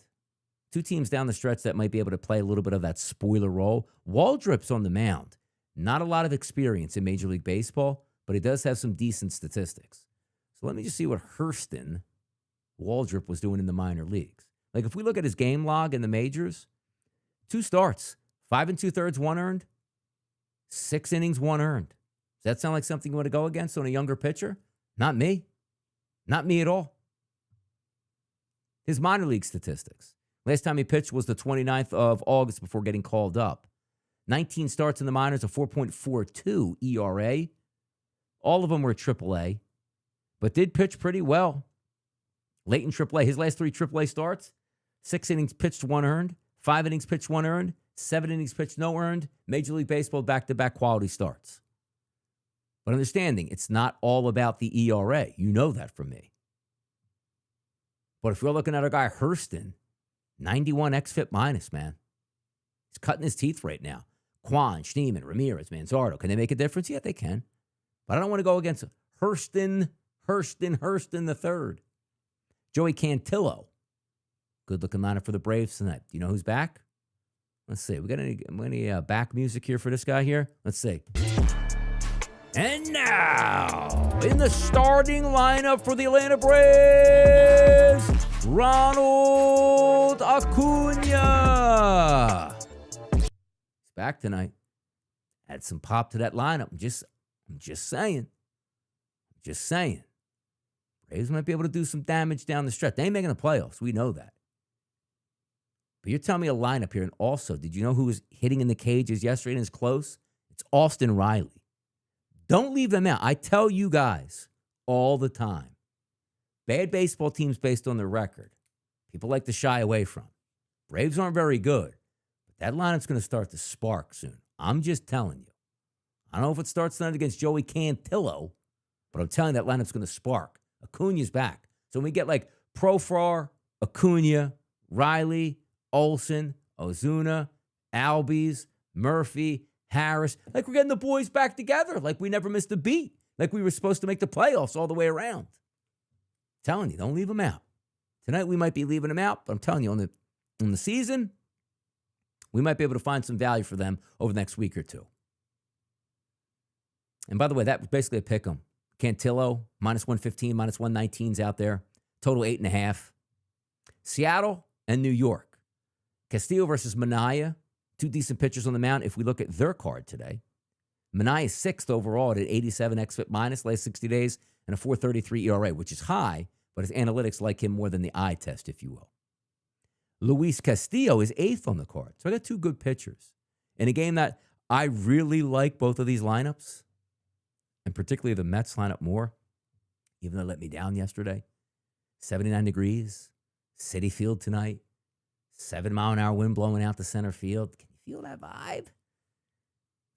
2 teams down the stretch that might be able to play a little bit of that spoiler role. Waldrop's on the mound. Not a lot of experience in Major League Baseball, but he does have some decent statistics. So let me just see what Hurston Waldrop was doing in the minor leagues. Like, if we look at his game log in the majors, 2 starts, 5 2/3, 1 earned, 6 innings, 1 earned. Does that sound like something you want to go against on a younger pitcher? Not me. Not me at all. His minor league statistics. Last time he pitched was the 29th of August before getting called up. 19 starts in the minors, a 4.42 ERA. All of them were AAA, but did pitch pretty well. Late in AAA, his last 3 AAA starts, 6 innings pitched, 1 earned, 5 innings pitched, 1 earned, 7 innings pitched, no earned. Major League Baseball back-to-back quality starts. But understanding, it's not all about the ERA. You know that from me. But if we're looking at our guy Hurston, 91 xFIP minus, man. He's cutting his teeth right now. Kwan, Schneemann, Ramirez, Manzardo. Can they make a difference? Yeah, they can. But I don't want to go against Hurston the third. Joey Cantillo. Good-looking lineup for the Braves tonight. Do you know who's back? Let's see. We got any back music here for this guy here? Let's see. And now, in the starting lineup for the Atlanta Braves, Ronald Acuna. He's back tonight. Add some pop to that lineup. I'm just saying. Braves might be able to do some damage down the stretch. They ain't making the playoffs. We know that. But you're telling me a lineup here. And also, did you know who was hitting in the cages yesterday and is close? It's Austin Riley. Don't leave them out. I tell you guys all the time. Bad baseball teams based on their record. People like to shy away from. Braves aren't very good. But that lineup's going to start to spark soon. I'm just telling you. I don't know if it starts tonight against Joey Cantillo, but I'm telling you that lineup's going to spark. Acuna's back. So when we get like Profar, Acuna, Riley, Olsen, Ozuna, Albies, Murphy, Harris, like we're getting the boys back together, like we never missed a beat, like we were supposed to make the playoffs all the way around. I'm telling you, don't leave them out. Tonight we might be leaving them out, but I'm telling you, on the season, we might be able to find some value for them over the next week or two. And by the way, that was basically a pick 'em. Cantillo, minus 115, minus 119's out there. Total 8.5. Seattle and New York. Castillo versus Manaea. Two decent pitchers on the mound. If we look at their card today, Manaea is 6th overall at an 87 xFIP minus last 60 days and a 4.33 ERA, which is high, but his analytics like him more than the eye test, if you will. Luis Castillo is 8th on the card. So I got two good pitchers. In a game that I really like both of these lineups, and particularly the Mets lineup more, even though they let me down yesterday. 79 degrees, Citi Field tonight, 7-mile-an-hour wind blowing out to center field. Can you feel that vibe?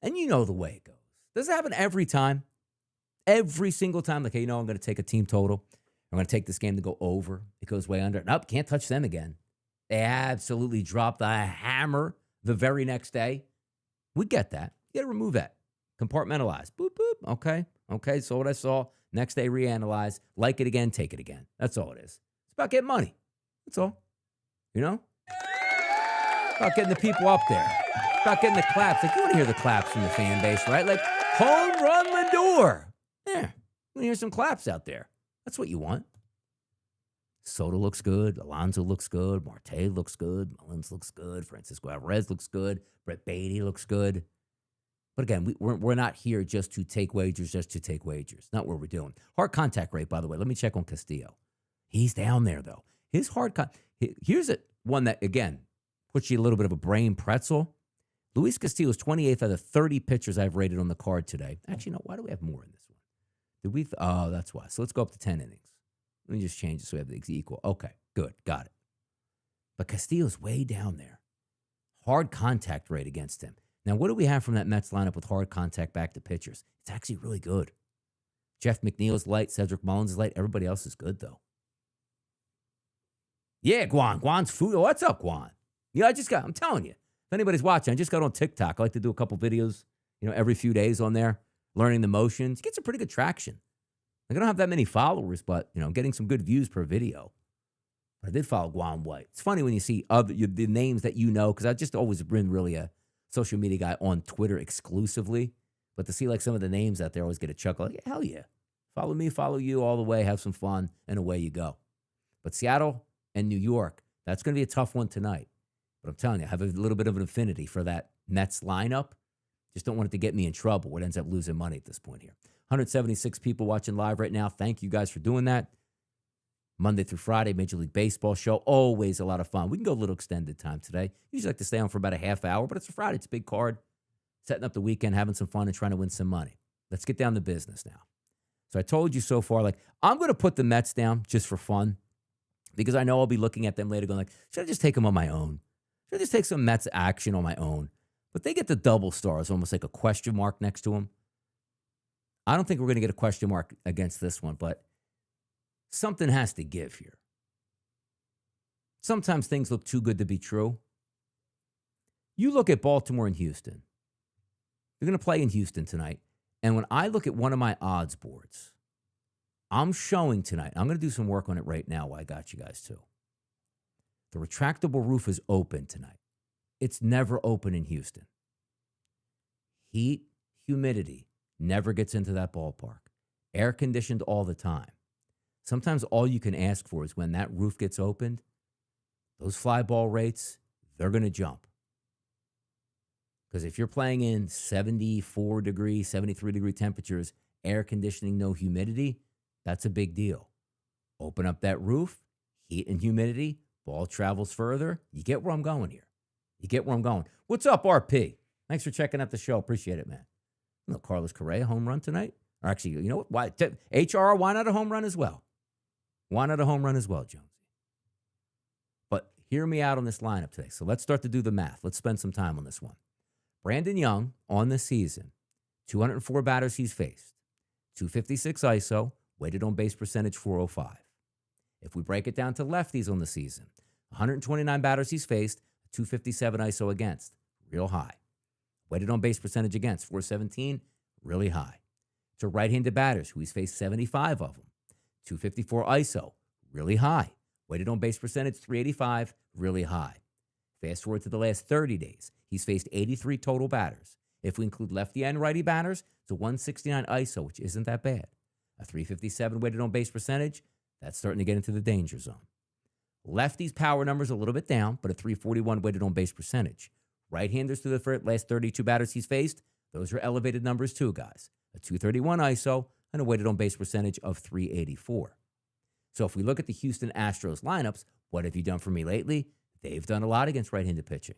And you know the way it goes. Does it happen every time? Every single time, like, hey, I'm going to take a team total. I'm going to take this game to go over. It goes way under. Nope, can't touch them again. They absolutely dropped the hammer the very next day. We get that. You got to remove that. Compartmentalize. Boop, boop. Okay, so what I saw. Next day, reanalyze. Like it again, take it again. That's all it is. It's about getting money. That's all. You know? It's about getting the people up there. It's about getting the claps. Like, you want to hear the claps from the fan base, right? Like, home run Lindor. Yeah. You want to hear some claps out there. That's what you want. Soto looks good. Alonso looks good. Marte looks good. Mullins looks good. Francisco Alvarez looks good. Brett Beatty looks good. But again, we're not here just to take wagers, Not what we're doing. Hard contact rate, by the way. Let me check on Castillo. He's down there, though. His here's one that, again, puts you a little bit of a brain pretzel. Luis Castillo is 28th out of 30 pitchers I've rated on the card today. Actually, no, why do we have more in this one? Did we? Oh, that's why. So let's go up to 10 innings. Let me just change it so we have the equal. Okay, good. Got it. But Castillo's way down there. Hard contact rate against him. Now, what do we have from that Mets lineup with hard contact back to pitchers? It's actually really good. Jeff McNeil's light. Cedric Mullins is light. Everybody else is good, though. Yeah, Guan. Guan's food. What's up, Guan? Yeah, I'm telling you. If anybody's watching, I just got on TikTok. I like to do a couple videos, every few days on there, learning the motions. Get some pretty good traction. Like, I don't have that many followers, but, getting some good views per video. But I did follow Guan White. It's funny when you see the names that because I just always been really a social media guy on Twitter exclusively. But to see like some of the names out there, I always get a chuckle. Like, hell yeah. Follow me, follow you all the way, have some fun, and away you go. But Seattle and New York, that's going to be a tough one tonight. But I'm telling you, I have a little bit of an affinity for that Mets lineup. Just don't want it to get me in trouble where it ends up losing money at this point here. 176 people watching live right now. Thank you guys for doing that. Monday through Friday, Major League Baseball show. Always a lot of fun. We can go a little extended time today. Usually like to stay on for about a half hour, but it's a Friday. It's a big card. Setting up the weekend, having some fun, and trying to win some money. Let's get down to business now. So I told you so far, I'm going to put the Mets down just for fun because I know I'll be looking at them later going should I just take them on my own? Should I just take some Mets action on my own? But they get the double stars, almost like a question mark next to them. I don't think we're going to get a question mark against this one, but something has to give here. Sometimes things look too good to be true. You look at Baltimore and Houston. They're going to play in Houston tonight. And when I look at one of my odds boards, I'm showing tonight, I'm going to do some work on it right now while I got you guys too. The retractable roof is open tonight. it's never open in Houston. Heat, humidity never gets into that ballpark. Air conditioned all the time. Sometimes all you can ask for is when that roof gets opened, those fly ball rates, they're going to jump. Because if you're playing in 74 degree, 73 degree temperatures, air conditioning, no humidity, that's a big deal. Open up that roof, heat and humidity, ball travels further. You get where I'm going here. You get where I'm going. What's up, RP? Thanks for checking out the show. Appreciate it, man. You know, Carlos Correa, home run tonight. Or actually, you know what? Why? HR, why not a home run as well? Why not a home run as well, Jonesy? But hear me out on this lineup today. So let's start to do the math. Let's spend some time on this one. Brandon Young on the season, 204 batters he's faced, 256 ISO, weighted on base percentage 405. If we break it down to lefties on the season, 129 batters he's faced, 257 ISO against, real high. Weighted on base percentage against, 417, really high. To right-handed batters, who he's faced 75 of them, 254 ISO, really high. Weighted on base percentage, 385, really high. Fast forward to the last 30 days, he's faced 83 total batters. If we include lefty and righty batters, it's a 169 ISO, which isn't that bad. A 357 weighted on base percentage, that's starting to get into the danger zone. Lefties' power numbers a little bit down, but a 341 weighted on base percentage. Right-handers through the last 32 batters he's faced, those are elevated numbers too, guys. A 231 ISO and a weighted on base percentage of 384. So if we look at the Houston Astros lineups, what have you done for me lately? They've done a lot against right-handed pitching.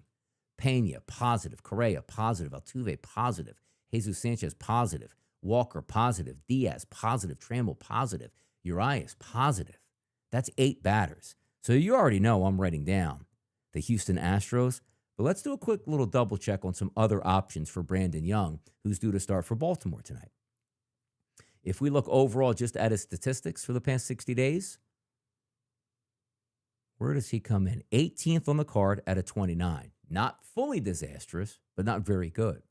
Pena, positive. Correa, positive. Altuve, positive. Jesus Sanchez, positive. Walker, positive. Diaz, positive. Trammell, positive. Urias, positive. That's 8 batters. So you already know I'm writing down the Houston Astros. But let's do a quick little double check on some other options for Brandon Young, who's due to start for Baltimore tonight. If we look overall just at his statistics for the past 60 days, where does he come in? 18th on the card at a 29. Not fully disastrous, but not very good.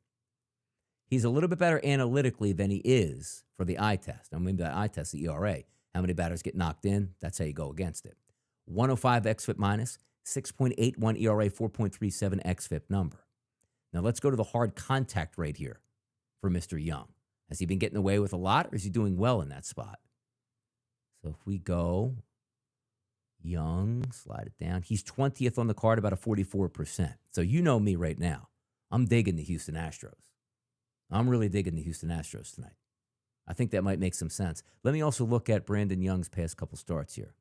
He's a little bit better analytically than he is for the eye test. I mean, the eye test, the ERA. How many batters get knocked in? That's how you go against it. 105 xFIP minus, 6.81 ERA, 4.37 xFIP number. Now let's go to the hard contact rate here for Mr. Young. Has he been getting away with a lot, or is he doing well in that spot? So if we go Young, slide it down. He's 20th on the card, about a 44%. So you know me right now. I'm digging the Houston Astros. I'm really digging the Houston Astros tonight. I think that might make some sense. Let me also look at Brandon Young's past couple starts here.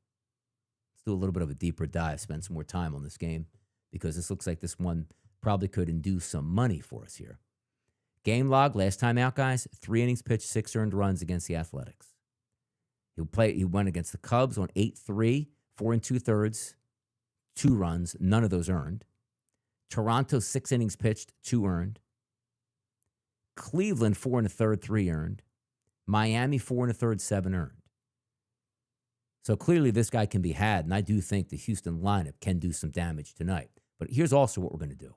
Let's do a little bit of a deeper dive, spend some more time on this game, because this looks like this one probably could induce some money for us here. Game log, last time out, guys, 3 innings pitched, 6 earned runs against the Athletics. He went against the Cubs on 8-3, 4 2/3, 2 runs, none of those earned. Toronto, 6 innings pitched, 2 earned. Cleveland, 4 1/3, 3 earned. Miami, 4 1/3, 7 earned. So clearly this guy can be had, and I do think the Houston lineup can do some damage tonight. But here's also what we're going to do.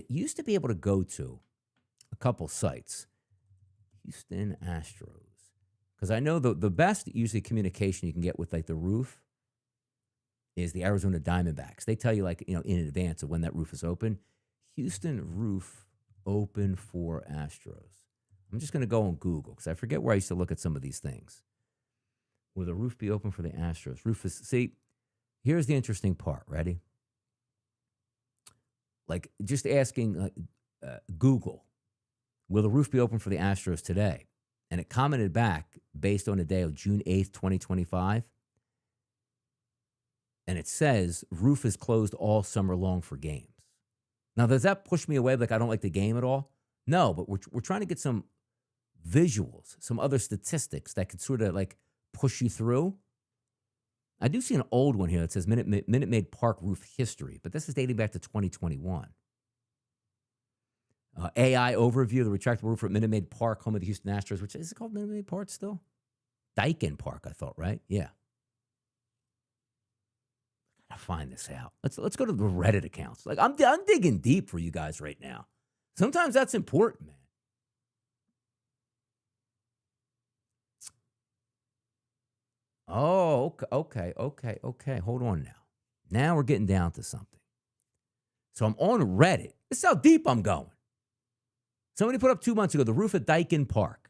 Used to be able to go to a couple sites. Houston Astros. Because I know the best usually communication you can get with like the roof is the Arizona Diamondbacks. They tell you in advance of when that roof is open. Houston roof open for Astros. I'm just going to go on Google because I forget where I used to look at some of these things. Will the roof be open for the Astros? See, here's the interesting part. Ready? Just asking Google, will the roof be open for the Astros today? And it commented back based on the day of June 8th, 2025. And it says roof is closed all summer long for games. Now, does that push me away? I don't like the game at all? No, but we're trying to get some visuals, some other statistics that could sort of push you through. I do see an old one here that says Minute Maid Park roof history, but this is dating back to 2021. AI overview, the retractable roof at Minute Maid Park, home of the Houston Astros, which is it called Minute Maid Park still? Daikin Park, I thought, right? Yeah. I gotta find this out. Let's go to the Reddit accounts. I'm digging deep for you guys right now. Sometimes that's important, man. Oh, okay. Hold on now. Now we're getting down to something. So I'm on Reddit. This is how deep I'm going. Somebody put up 2 months ago, the roof at Daikin Park.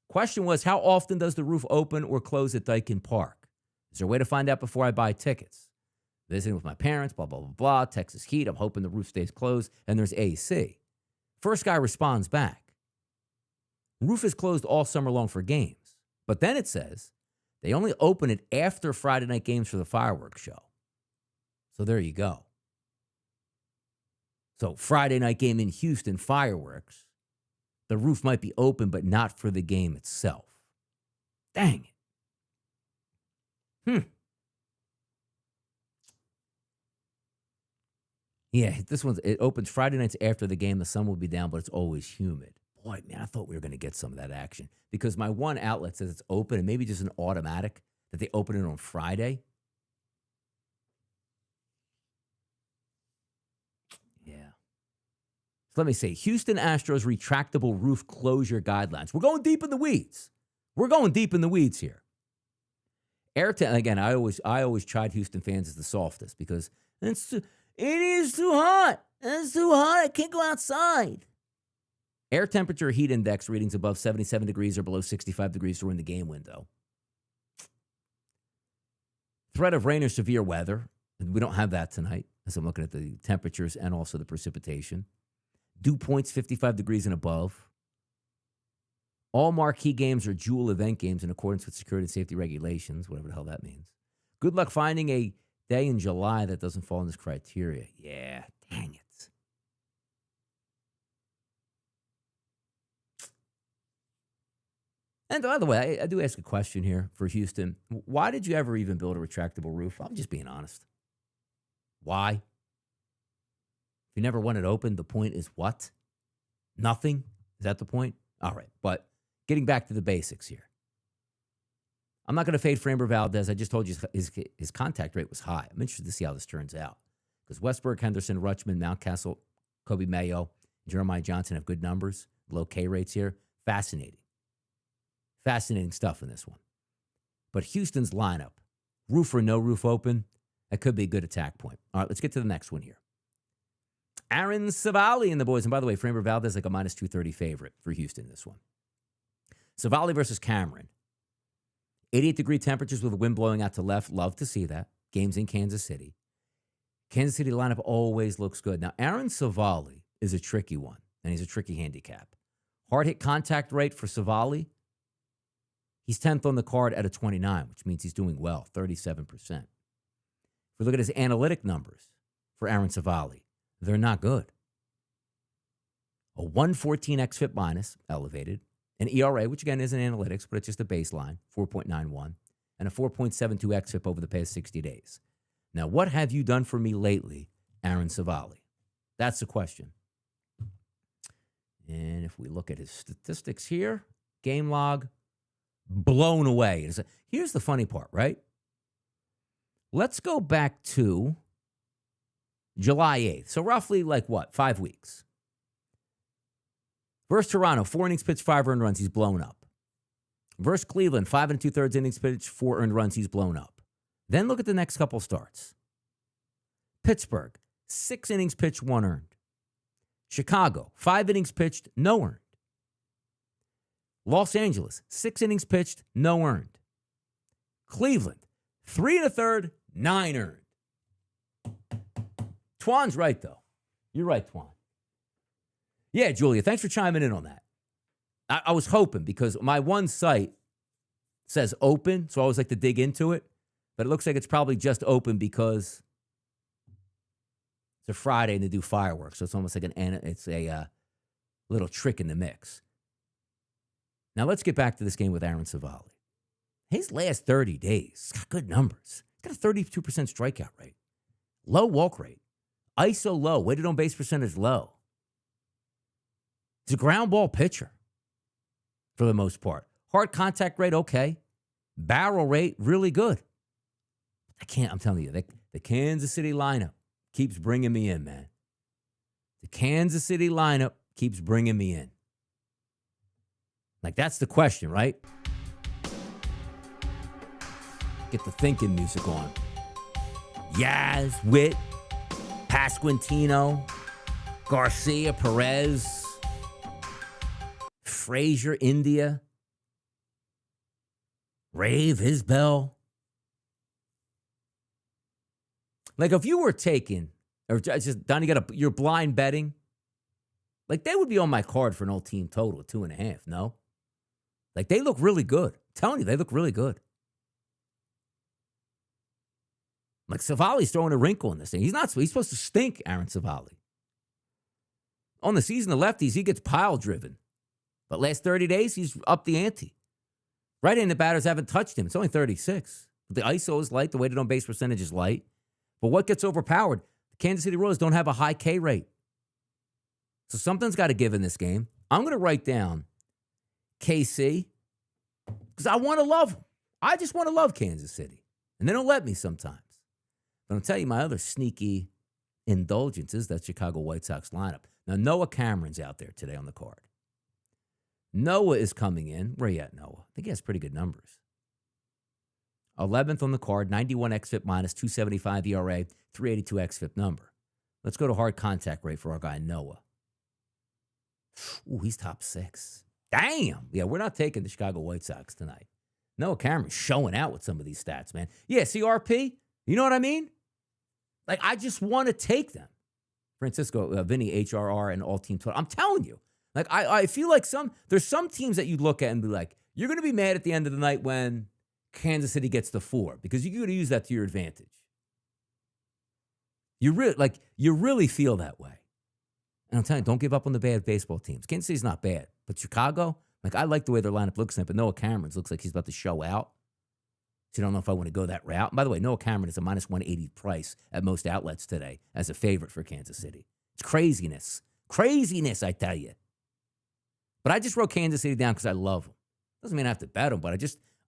Question was, how often does the roof open or close at Daikin Park? Is there a way to find out before I buy tickets? Visiting with my parents, blah, blah, blah, blah. Texas heat. I'm hoping the roof stays closed and there's AC. First guy responds back. Roof is closed all summer long for games. But then it says they only open it after Friday night games for the fireworks show. So there you go. So Friday night game in Houston, fireworks. The roof might be open, but not for the game itself. Dang it. Yeah, this one's, it opens Friday nights after the game. The sun will be down, but it's always humid. Boy, man, I thought we were going to get some of that action because my one outlet says it's open and maybe just an automatic that they open it on Friday. Yeah. So let me say, Houston Astros retractable roof closure guidelines. We're going deep in the weeds. We're going deep in the weeds here. Again, I always tried Houston fans as the softest because it is too hot. It's too hot. I can't go outside. Air temperature heat index readings above 77 degrees or below 65 degrees during the game window. Threat of rain or severe weather. We don't have that tonight as I'm looking at the temperatures and also the precipitation. Dew points 55 degrees and above. All marquee games are dual event games in accordance with security and safety regulations, whatever the hell that means. Good luck finding a day in July that doesn't fall in this criteria. Yeah, dang it. And by the way, I do ask a question here for Houston. Why did you ever even build a retractable roof? I'm just being honest. Why? If you never want it open, the point is what? Nothing? Is that the point? All right, but getting back to the basics here. I'm not going to fade Framber Valdez. I just told you his contact rate was high. I'm interested to see how this turns out. Because Westberg, Henderson, Rutschman, Mountcastle, Kobe Mayo, Jeremiah Johnson have good numbers, low K rates here. Fascinating. Fascinating stuff in this one. But Houston's lineup, roof or no roof open, that could be a good attack point. All right, let's get to the next one here. Aaron Savali and the boys. And by the way, Framber Valdez like a minus 230 favorite for Houston in this one. Savali versus Cameron. 88-degree temperatures with the wind blowing out to left. Love to see that. Games in Kansas City. Kansas City lineup always looks good. Now, Aaron Savali is a tricky one, and he's a tricky handicap. Hard hit contact rate for Savali. He's 10th on the card at a 29, which means he's doing well, 37%. If we look at his analytic numbers for Aaron Savali, they're not good. A 114 xFIP minus, elevated. An ERA, which again isn't analytics, but it's just a baseline, 4.91. And a 4.72 xFIP over the past 60 days. Now, what have you done for me lately, Aaron Savali? That's the question. And if we look at his statistics here, game log, blown away. Here's the funny part, right? Let's go back to July 8th. So roughly 5 weeks. Versus Toronto, 4 innings pitched, 5 earned runs, he's blown up. Versus Cleveland, 5 2/3 innings pitched, 4 earned runs, he's blown up. Then look at the next couple starts. Pittsburgh, 6 innings pitched, 1 earned. Chicago, 5 innings pitched, no earned. Los Angeles, 6 innings pitched, no earned. Cleveland, 3 1/3, 9 earned. Twan's right, though. You're right, Twan. Yeah, Julia, thanks for chiming in on that. I was hoping because my one site says open, so I always like to dig into it. But it looks like it's probably just open because it's a Friday and they do fireworks. So it's almost like it's a little trick in the mix. Now, let's get back to this game with Aaron Savali. His last 30 days, he's got good numbers. He's got a 32% strikeout rate. Low walk rate. ISO low. Weighted on base percentage low. He's a ground ball pitcher for the most part. Hard contact rate, okay. Barrel rate, really good. I'm telling you, the Kansas City lineup keeps bringing me in, man. The Kansas City lineup keeps bringing me in. That's the question, right? Get the thinking music on. Yaz, wit, passion. Pasquantino, Garcia, Perez, Frazier, India, Rave, his bell. Like if you were taking, or just Donnie, you're blind betting. Like they would be on my card for an all team total of 2.5. No, like they look really good. I'm telling you, they look really good. Like Savali's throwing a wrinkle in this thing. He's supposed to stink, Aaron Savali. On the season, the lefties, he gets pile driven. But last 30 days, he's up the ante. Right-handed batters haven't touched him. It's only 36. The ISO is light. The weighted on base percentage is light. But what gets overpowered? The Kansas City Royals don't have a high K rate. So something's got to give in this game. I'm going to write down KC because I want to love them. I just want to love Kansas City. And they don't let me sometimes. But I'll tell you my other sneaky indulgence is that Chicago White Sox lineup. Now, Noah Cameron's out there today on the card. Noah is coming in. Where are you at, Noah? I think he has pretty good numbers. 11th on the card, 91 xFIP minus, 275 ERA, 382 xFIP number. Let's go to hard contact rate for our guy, Noah. Ooh, he's top 6. Damn. Yeah, we're not taking the Chicago White Sox tonight. Noah Cameron's showing out with some of these stats, man. Yeah, CRP, you know what I mean? Like, I just want to take them. Francisco, Vinny, HRR, and all-team total. I'm telling you. Like, I feel like there's some teams that you look at and be like, you're going to be mad at the end of the night when Kansas City gets the 4 because you're going to use that to your advantage. You really feel that way. And I'm telling you, don't give up on the bad baseball teams. Kansas City's not bad. But Chicago, like, I like the way their lineup looks tonight, but Noah Cameron's looks like he's about to show out. So you don't know if I want to go that route. And by the way, Noah Cameron is a minus 180 price at most outlets today as a favorite for Kansas City. It's craziness. Craziness, I tell you. But I just wrote Kansas City down because I love them. Doesn't mean I have to bet them, but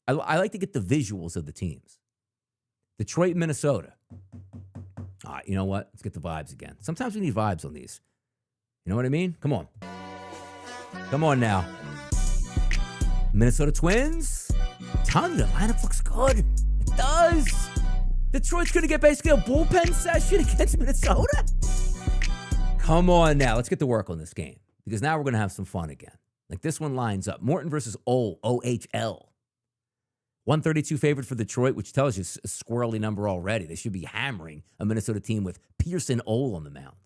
I like to get the visuals of the teams. Detroit, Minnesota. All right, you know what? Let's get the vibes again. Sometimes we need vibes on these. You know what I mean? Come on. Come on now. Minnesota Twins. I'm telling you, the lineup looks good. It does. Detroit's going to get basically a bullpen session against Minnesota. Come on now. Let's get to work on this game because now we're going to have some fun again. Like this one lines up. Morton versus OHL. 132 favorite for Detroit, which tells you a squirrely number already. They should be hammering a Minnesota team with Pearson Ole on the mound.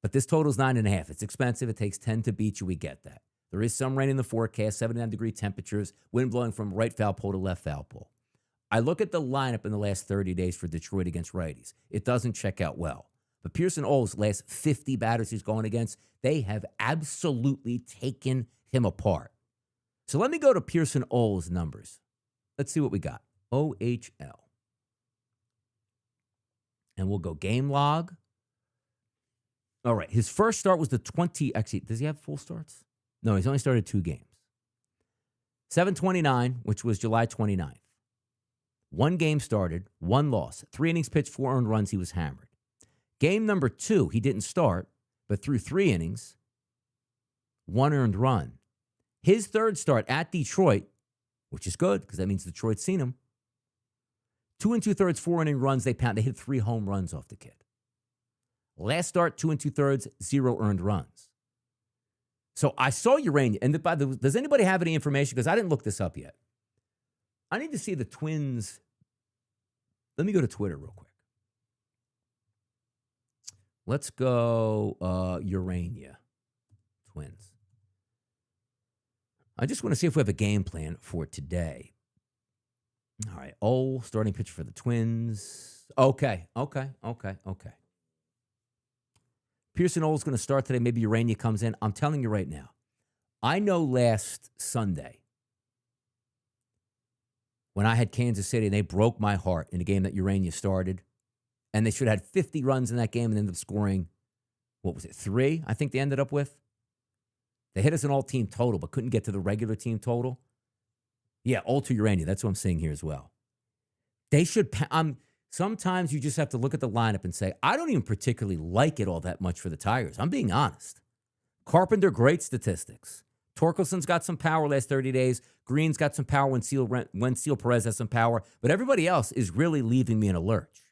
But this total's 9.5. It's expensive. It takes 10 to beat you. We get that. There is some rain in the forecast, 79-degree temperatures, wind blowing from right foul pole to left foul pole. I look at the lineup in the last 30 days for Detroit against righties. It doesn't check out well. But Pearson Ole's last 50 batters he's going against, they have absolutely taken him apart. So let me go to Pearson Ole's numbers. Let's see what we got. OHL. And we'll go game log. All right. His first start was the 20. Actually, does he have full starts? No, he's only started 2 games. 7/29, which was July 29th. 1 game started, 1 loss. 3 innings pitched, 4 earned runs. He was hammered. Game number 2, he didn't start, but through 3 innings, 1 earned run. His third start at Detroit, which is good because that means Detroit's seen him. 2 2/3, 4 inning runs. They hit 3 home runs off the kid. Last start, 2 2/3, 0 earned runs. So I saw Urania. And by the way, does anybody have any information? Because I didn't look this up yet. I need to see the Twins. Let me go to Twitter real quick. Let's go Urania Twins. I just want to see if we have a game plan for today. All right. Oh, starting pitcher for the Twins. Okay. Pearson Ole's going to start today. Maybe Urania comes in. I'm telling you right now. I know last Sunday when I had Kansas City and they broke my heart in a game that Urania started, and they should have had 50 runs in that game and ended up scoring, what was it, 3? I think they ended up with. They hit us an all-team total, but couldn't get to the regular team total. Yeah, all to Urania. That's what I'm saying here as well. They should. Sometimes you just have to look at the lineup and say, I don't even particularly like it all that much for the Tigers. I'm being honest. Carpenter, great statistics. Torkelson's got some power last 30 days. Green's got some power when Seal Perez has some power. But everybody else is really leaving me in a lurch.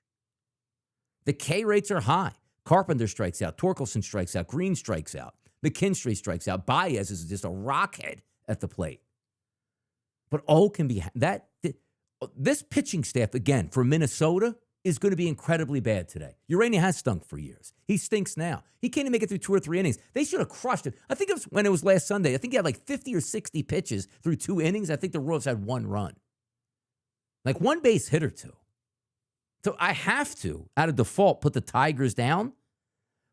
The K rates are high. Carpenter strikes out. Torkelson strikes out. Green strikes out. McKinstry strikes out. Baez is just a rockhead at the plate. But can be that. This pitching staff, again, for Minnesota, is going to be incredibly bad today. Urania has stunk for years. He stinks now. He can't even make it through 2 or 3 innings. They should have crushed it. I think it was when it was last Sunday. I think he had like 50 or 60 pitches through 2 innings. I think the Royals had 1 run. Like 1 base hit or 2. So I have to, out of default, put the Tigers down.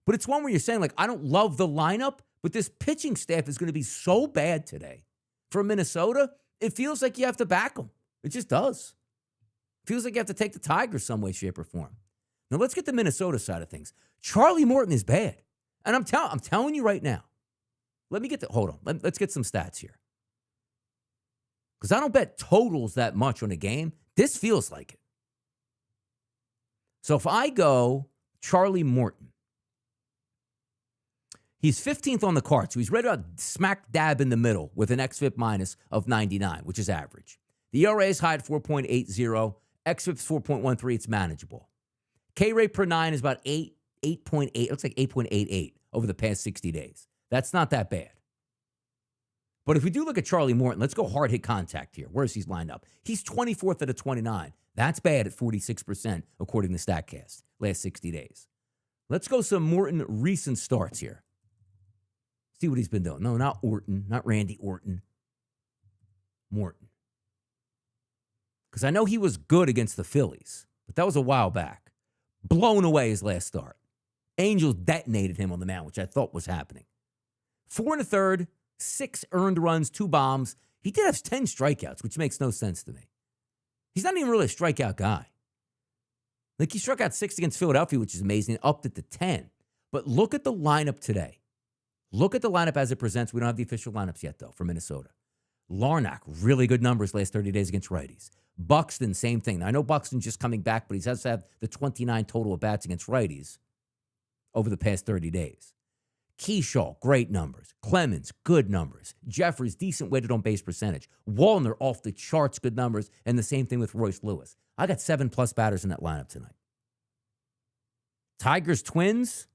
But it's one where you're saying, like, I don't love the lineup, but this pitching staff is going to be so bad today. For Minnesota, it feels like you have to back them. It just does. Feels like you have to take the Tigers some way, shape, or form. Now, let's get the Minnesota side of things. Charlie Morton is bad. And I'm telling you right now. Hold on. Let's get some stats here. Because I don't bet totals that much on a game. This feels like it. So if I go Charlie Morton, he's 15th on the card. So he's right about smack dab in the middle with an xFIP minus of 99, which is average. The ERA is high at 4.80. xFIP's 4.13. It's manageable. K rate per 9 is about 8.8. It looks like 8.88 over the past 60 days. That's not that bad. But if we do look at Charlie Morton, let's go hard hit contact here. Where's he lined up? He's 24th out of 29. That's bad at 46%, according to StatCast, last 60 days. Let's go some Morton recent starts here. See what he's been doing. No, not Orton, not Randy Orton. Morton. Because I know he was good against the Phillies, but that was a while back. Blown away his last start. Angels detonated him on the mound, which I thought was happening. 4 1/3, 6 earned runs, 2 bombs. He did have 10 strikeouts, which makes no sense to me. He's not even really a strikeout guy. Like, he struck out 6 against Philadelphia, which is amazing, upped it to 10. But look at the lineup today. Look at the lineup as it presents. We don't have the official lineups yet, though, for Minnesota. Larnach, really good numbers last 30 days against righties. Buxton, same thing. Now, I know Buxton's just coming back, but he has to have the 29 total at bats against righties over the past 30 days. Keyshaw, great numbers. Clemens, good numbers. Jeffries, decent weighted on base percentage. Wallner, off the charts, good numbers. And the same thing with Royce Lewis. I got 7+ batters in that lineup tonight. Tigers, Twins,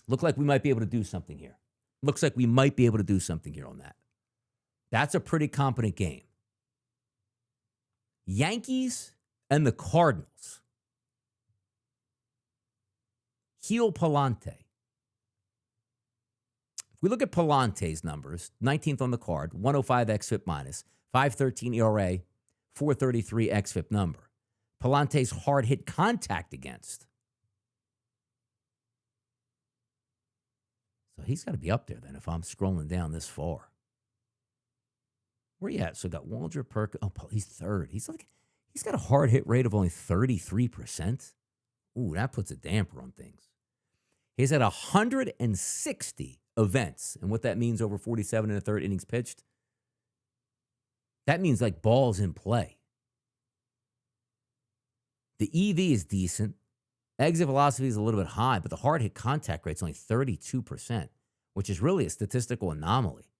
look like we might be able to do something here. Looks like we might be able to do something here on that. That's a pretty competent game. Yankees and the Cardinals. Gil Palante. If we look at Palante's numbers, 19th on the card, 105 xFIP minus, 5.13 ERA, 4.33 xFIP number. Palante's hard hit contact against. So he's got to be up there then if I'm scrolling down this far. Where you at? So got Waldrop, Perk. Oh, he's 3rd. He's got a hard hit rate of only 33%. Ooh, that puts a damper on things. He's at 160 events. And what that means over 47 1/3 innings pitched, that means like balls in play. The EV is decent. Exit velocity is a little bit high, but the hard hit contact rate is only 32%, which is really a statistical anomaly.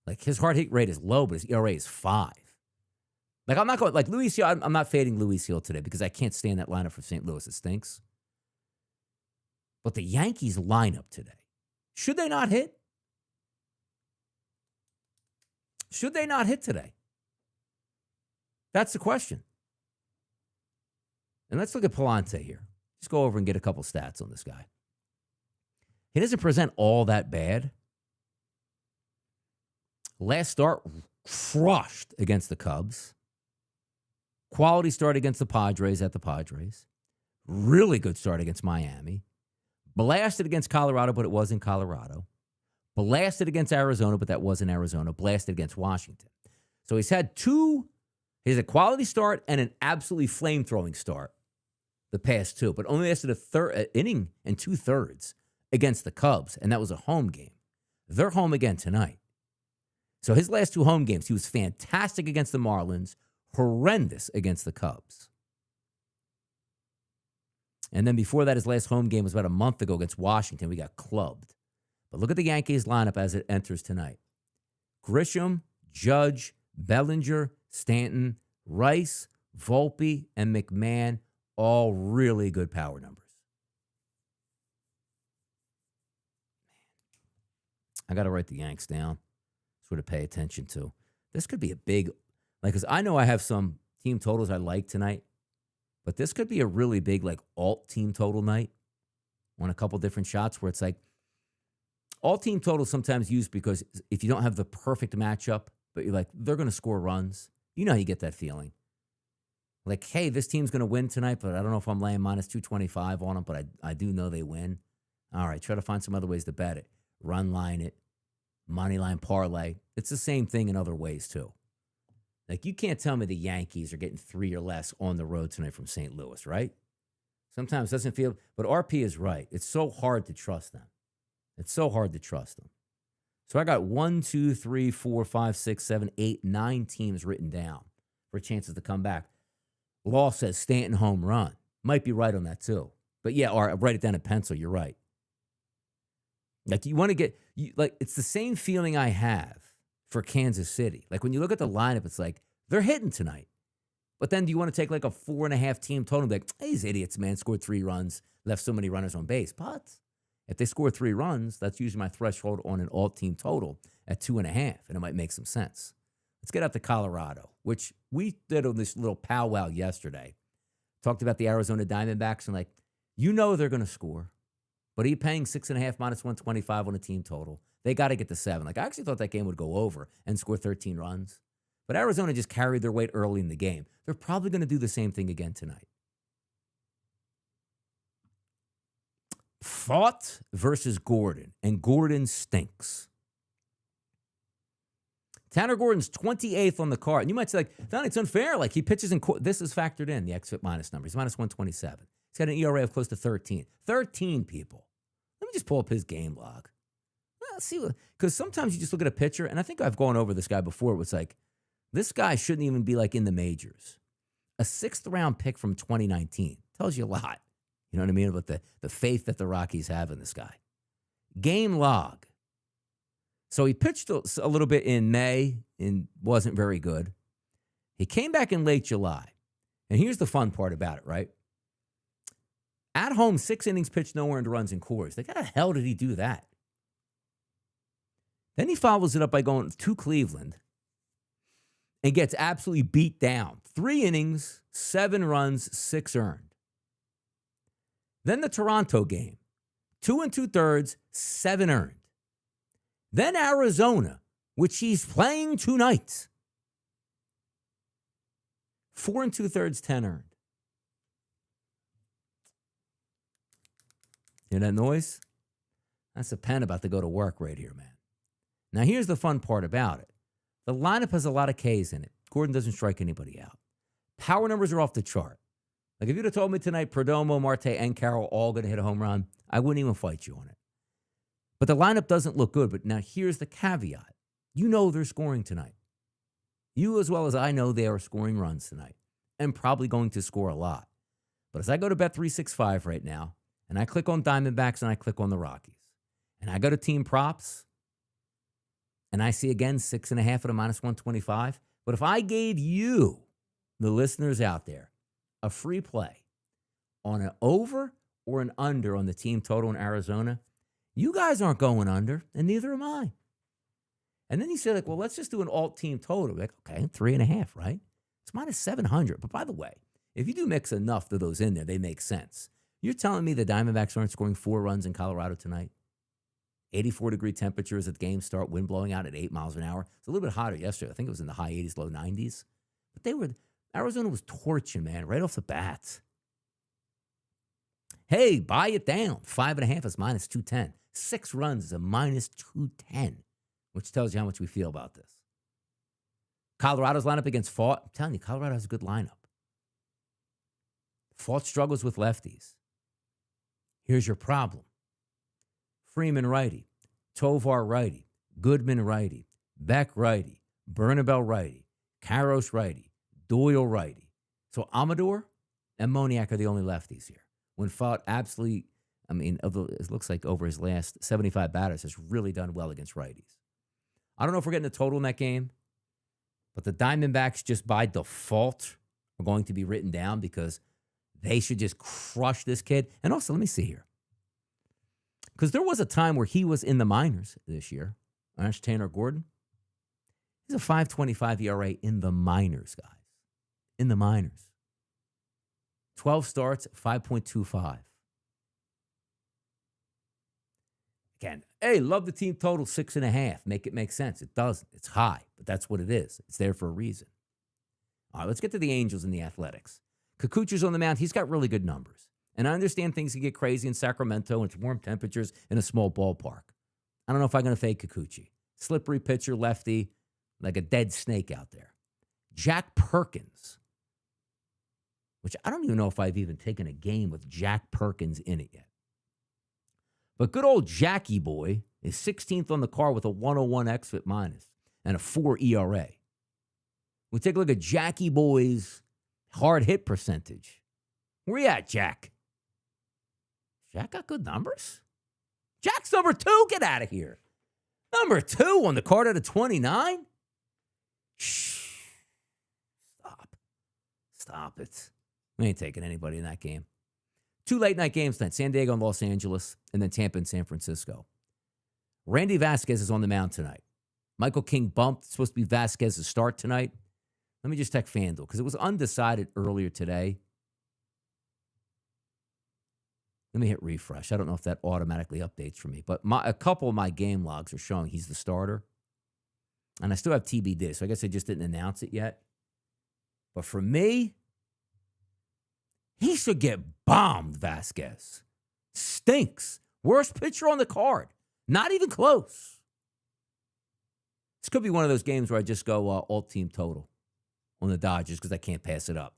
Like, his hard hit rate is low, but his ERA is 5. Like, I'm not going, like, Luis Hill, I'm not fading Luis Hill today because I can't stand that lineup for St. Louis. It stinks. But the Yankees lineup today, should they not hit? Should they not hit today? That's the question. And let's look at Palante here. Just go over and get a couple stats on this guy. He doesn't present all that bad. Last start, crushed against the Cubs. Quality start against the Padres at the Padres. Really good start against Miami. Blasted against Colorado, but it was in Colorado. Blasted against Arizona, but that was in Arizona. Blasted against Washington. So he's had a quality start and an absolutely flame-throwing start the past 2, but only lasted an inning and 2/3 against the Cubs, and that was a home game. They're home again tonight. So his last 2 home games, he was fantastic against the Marlins, horrendous against the Cubs. And then before that, his last home game was about a month ago against Washington. We got clubbed. But look at the Yankees lineup as it enters tonight. Grisham, Judge, Bellinger, Stanton, Rice, Volpe, and McMahon, all really good power numbers. I got to write the Yanks down, sort of pay attention to. This could be a big, like, because I know I have some team totals I like tonight, but this could be a really big, like, alt team total night on a couple different shots where it's like, all team totals sometimes used because if you don't have the perfect matchup, but you're like, they're going to score runs, you know how you get that feeling. Like, hey, this team's going to win tonight, but I don't know if I'm laying minus 225 on them, but I do know they win. All right, try to find some other ways to bet it. Run line it, money line parlay. It's the same thing in other ways, too. Like, you can't tell me the Yankees are getting 3 or less on the road tonight from St. Louis, right? Sometimes it doesn't feel, but RP is right. It's so hard to trust them. It's so hard to trust them. So I got 1, 2, 3, 4, 5, 6, 7, 8, 9 teams written down for chances to come back. Law says Stanton home run. Might be right on that too. But yeah, or write it down in pencil. You're right. Like you want to get, like it's the same feeling I have for Kansas City. Like when you look at the lineup, it's like they're hitting tonight. But then do you want to take like a 4.5 team total and be like, hey, these idiots, man, scored 3 runs, left so many runners on base. But if they score 3 runs, that's usually my threshold on an all-team total at 2.5, and it might make some sense. Let's get out to Colorado, which we did on this little powwow yesterday. Talked about the Arizona Diamondbacks, and like, you know they're going to score. But are you paying 6.5 minus 125 on a team total? They got to get to 7. Like, I actually thought that game would go over and score 13 runs. But Arizona just carried their weight early in the game. They're probably going to do the same thing again tonight. Fought versus Gordon, and Gordon stinks. Tanner Gordon's 28th on the card. And you might say, like, Donnie, it's unfair. Like, he pitches in – this is factored in, the XFIP minus number. He's minus 127. He's got an ERA of close to 13. 13, people. Let me just pull up his game log. Let's see. Because sometimes you just look at a pitcher, and I think I've gone over this guy before. It was like, this guy shouldn't even be, like, in the majors. A 6th-round pick from 2019 tells you a lot. You know what I mean? About the faith that the Rockies have in this guy. Game log. So he pitched a little bit in May and wasn't very good. He came back in late July. And here's the fun part about it, right? At home, 6 innings pitched, no earned runs in Coors. Like, how the hell did he do that? Then he follows it up by going to Cleveland and gets absolutely beat down. 3 innings, 7 runs, 6 earned. Then the Toronto game, 2 2/3, 7 earned. Then Arizona, which he's playing tonight, 4 2/3, 10 earned. Hear that noise? That's a pen about to go to work right here, man. Now, here's the fun part about it. The lineup has a lot of Ks in it. Gordon doesn't strike anybody out. Power numbers are off the chart. Like, if you'd have told me tonight Perdomo, Marte, and Carroll all going to hit a home run, I wouldn't even fight you on it. But the lineup doesn't look good. But now here's the caveat. You know they're scoring tonight. You as well as I know they are scoring runs tonight and probably going to score a lot. But as I go to Bet365 right now, and I click on Diamondbacks and I click on the Rockies, and I go to team props, and I see again 6.5 at a minus 125. But if I gave you, the listeners out there, a free play on an over or an under on the team total in Arizona, you guys aren't going under, and neither am I. And then you say, like, well, let's just do an alt team total. Like, okay, 3.5, right? It's minus 700. But by the way, if you do mix enough of those in there, they make sense. You're telling me the Diamondbacks aren't scoring 4 runs in Colorado tonight? 84-degree temperatures at the game start, wind blowing out at 8 miles an hour. It's a little bit hotter yesterday. I think it was in the high 80s, low 90s. But Arizona was torching, man, right off the bat. Hey, buy it down. 5.5 is minus 210. 6 runs is a minus 210, which tells you how much we feel about this. Colorado's lineup against Fought. I'm telling you, Colorado has a good lineup. Fought struggles with lefties. Here's your problem. Freeman righty, Tovar righty, Goodman righty, Beck righty, Bernabel righty, Karros righty, Doyle righty. So Amador and Moniak are the only lefties here. When Fought absolutely, it looks like over his last 75 batters has really done well against righties. I don't know if we're getting a total in that game, but the Diamondbacks just by default are going to be written down because they should just crush this kid. And also, let me see here. Because there was a time where he was in the minors this year. Ash Tanner Gordon. He's a 5.25 ERA in the minors, guys. In the minors. 12 starts, 5.25. Again, hey, love the team total 6.5. Make it make sense. It doesn't. It's high, but that's what it is. It's there for a reason. All right, let's get to the Angels and the Athletics. Kikuchi's on the mound. He's got really good numbers. And I understand things can get crazy in Sacramento and it's warm temperatures in a small ballpark. I don't know if I'm going to fade Kikuchi. Slippery pitcher, lefty, like a dead snake out there. Jack Perkins, which I don't even know if I've even taken a game with Jack Perkins in it yet. But good old Jackie boy is 16th on the card with a 101 xFIP minus and a 4 ERA. We take a look at Jackie boy's hard hit percentage. Where you at, Jack? Jack got good numbers? Jack's number 2. Get out of here. Number 2 on the card out of 29? Shh. Stop it. We ain't taking anybody in that game. 2 late-night games tonight, San Diego and Los Angeles, and then Tampa and San Francisco. Randy Vasquez is on the mound tonight. Michael King bumped. It's supposed to be Vasquez's start tonight. Let me just check FanDuel, because it was undecided earlier today. Let me hit refresh. I don't know if that automatically updates for me, but a couple of my game logs are showing he's the starter. And I still have TBD, so I guess I just didn't announce it yet. But for me, he should get bombed, Vasquez. Stinks. Worst pitcher on the card. Not even close. This could be one of those games where I just go all team total on the Dodgers because I can't pass it up.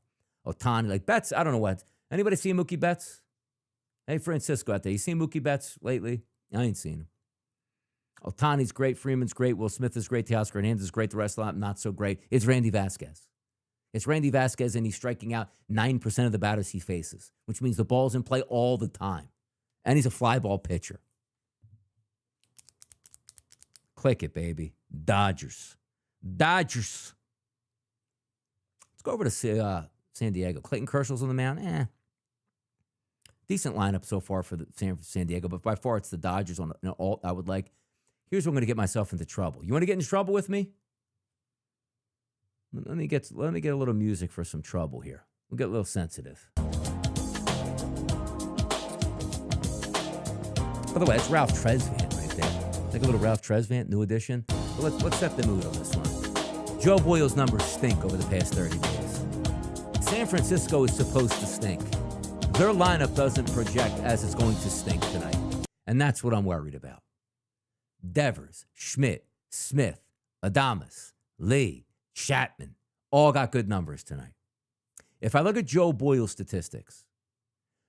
Ohtani, like Betts, I don't know what. Anybody see Mookie Betts? Hey, Francisco out there, you seen Mookie Betts lately? I ain't seen him. Ohtani's great. Freeman's great. Will Smith is great. Teoscar Hernandez is great. The rest of them not so great. It's Randy Vasquez. It's Randy Vasquez, and he's striking out 9% of the batters he faces, which means the ball's in play all the time. And he's a fly ball pitcher. Click it, baby. Dodgers. Let's go over to San Diego. Clayton Kershaw's on the mound. Decent lineup so far for the San Diego, but by far it's the Dodgers on an alt I would like. Here's where I'm going to get myself into trouble. You want to get in trouble with me? Let me get a little music for some trouble here. We'll get a little sensitive. By the way, it's Ralph Tresvant right there. Like a little Ralph Tresvant, new edition. But let's set the mood on this one. Joe Boyle's numbers stink over the past 30 days. San Francisco is supposed to stink. Their lineup doesn't project as it's going to stink tonight. And that's what I'm worried about. Devers, Schmidt, Smith, Adames, Lee, Chapman, all got good numbers tonight. If I look at Joe Boyle's statistics,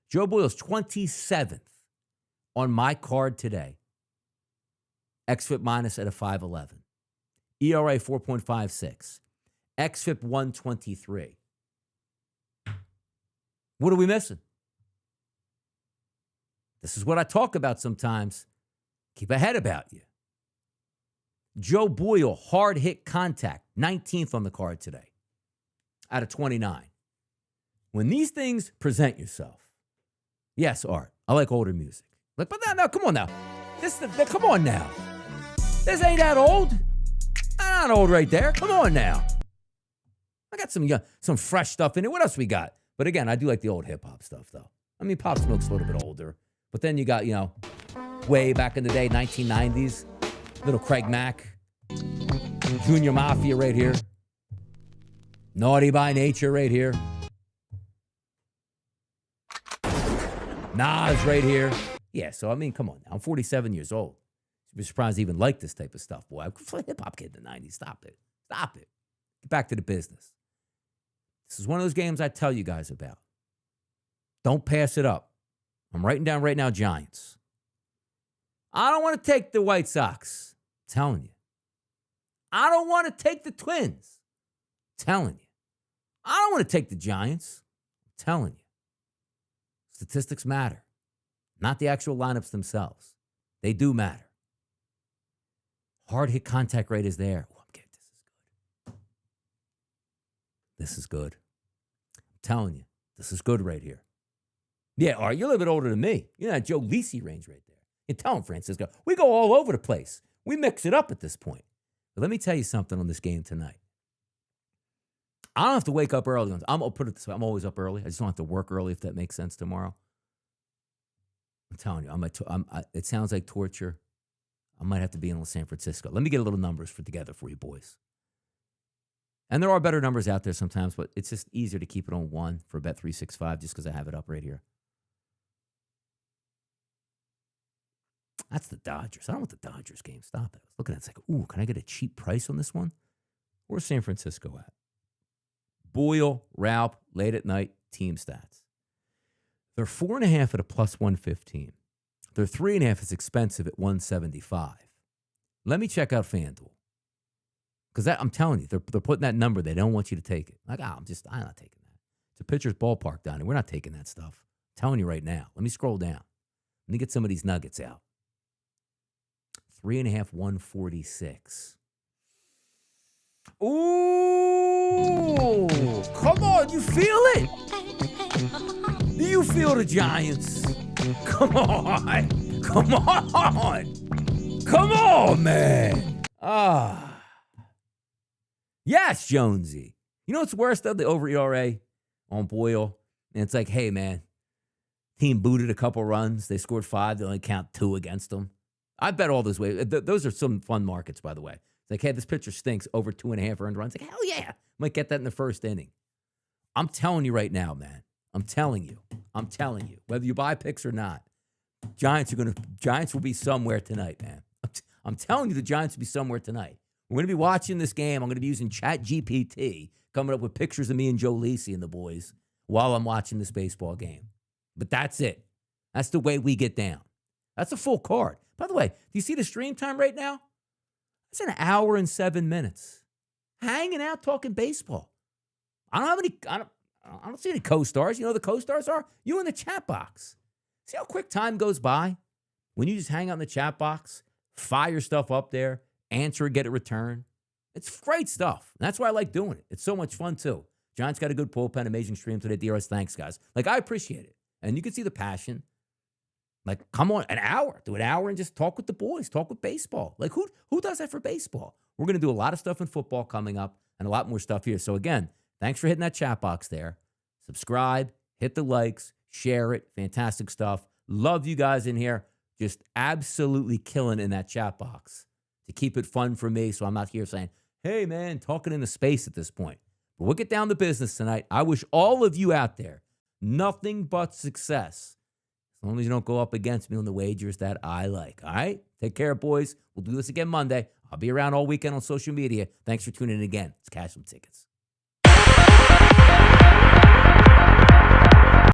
Joe Boyle's 27th on my card today. xFIP minus at a 5.11. ERA 4.56. xFIP 123. What are we missing? This is what I talk about sometimes. Keep a head about you. Joe Boyle, hard hit contact, 19th on the card today, out of 29. When these things present yourself, yes, Art, I like older music. Like, but now, come on now. Come on now. This ain't that old. I'm not old right there. Come on now. I got some fresh stuff in it. What else we got? But again, I do like the old hip hop stuff, though. I mean, Pop Smoke's a little bit older. But then you got, way back in the day, 1990s, little Craig Mack, Junior Mafia right here, Naughty by Nature right here, Nas right here. Yeah, so I mean, come on now. I'm 47 years old. You'd be surprised I even like this type of stuff, boy. I'm a hip-hop kid in the 90s. Stop it. Get back to the business. This is one of those games I tell you guys about. Don't pass it up. I'm writing down right now Giants. I don't want to take the White Sox. I'm telling you. I don't want to take the Twins. I'm telling you. I don't want to take the Giants. I'm telling you. Statistics matter. Not the actual lineups themselves. They do matter. Hard hit contact rate is there. Oh, I'm kidding. This is good. I'm telling you. This is good right here. Yeah, all right, you're a little bit older than me. You're in that Joe Lisi range right there. You tell him, Francisco. We go all over the place. We mix it up at this point. But let me tell you something on this game tonight. I don't have to wake up early. I'll put it this way. I'm always up early. I just don't have to work early, if that makes sense tomorrow. I'm telling you, it sounds like torture. I might have to be in San Francisco. Let me get a little numbers together for you boys. And there are better numbers out there sometimes, but it's just easier to keep it on one for Bet365 just because I have it up right here. That's the Dodgers. I don't want the Dodgers game. Stop it. I was looking at it. It's like, ooh, can I get a cheap price on this one? Where's San Francisco at? Boyle, Raup, late at night, team stats. They're 4.5 at a plus 115. They're 3.5 is expensive at 175. Let me check out FanDuel. Because I'm telling you, they're putting that number. They don't want you to take it. Like, I'm not taking that. It's a pitcher's ballpark, Donnie. We're not taking that stuff. I'm telling you right now. Let me scroll down. Let me get some of these nuggets out. 3.5, 146. Ooh, come on. You feel it? Do you feel the Giants? Come on. Come on. Come on, man. Yes, Jonesy. You know what's worse, though? The over ERA on Boyle. And it's like, hey, man, team booted a couple runs. They scored 5. They only count 2 against them. I bet all those ways. Those are some fun markets, by the way. It's like, hey, this pitcher stinks, over 2.5 earned runs. Like, hell yeah. Might get that in the first inning. I'm telling you right now, man. I'm telling you. Whether you buy picks or not, Giants will be somewhere tonight, man. I'm telling you, the Giants will be somewhere tonight. We're going to be watching this game. I'm going to be using ChatGPT, coming up with pictures of me and Joe Lisi and the boys while I'm watching this baseball game. But that's it. That's the way we get down. That's a full card. By the way, do you see the stream time right now? It's an hour and 7 minutes. Hanging out talking baseball. I don't see any co-stars. You know who the co-stars are? You in the chat box. See how quick time goes by? When you just hang out in the chat box, fire stuff up there, answer it, get it returned. It's great stuff. And that's why I like doing it. It's so much fun, too. Giants got a good bullpen, amazing stream today. DRS, thanks, guys. Like, I appreciate it. And you can see the passion. Like, come on, an hour. Do an hour and just talk with the boys. Talk with baseball. Like, who does that for baseball? We're going to do a lot of stuff in football coming up and a lot more stuff here. So, again, thanks for hitting that chat box there. Subscribe, hit the likes, share it. Fantastic stuff. Love you guys in here. Just absolutely killing in that chat box to keep it fun for me. So I'm not here saying, hey, man, talking into space at this point. But we'll get down to business tonight. I wish all of you out there nothing but success. As long as you don't go up against me on the wagers that I like. All right? Take care, boys. We'll do this again Monday. I'll be around all weekend on social media. Thanks for tuning in again. Let's cash some tickets.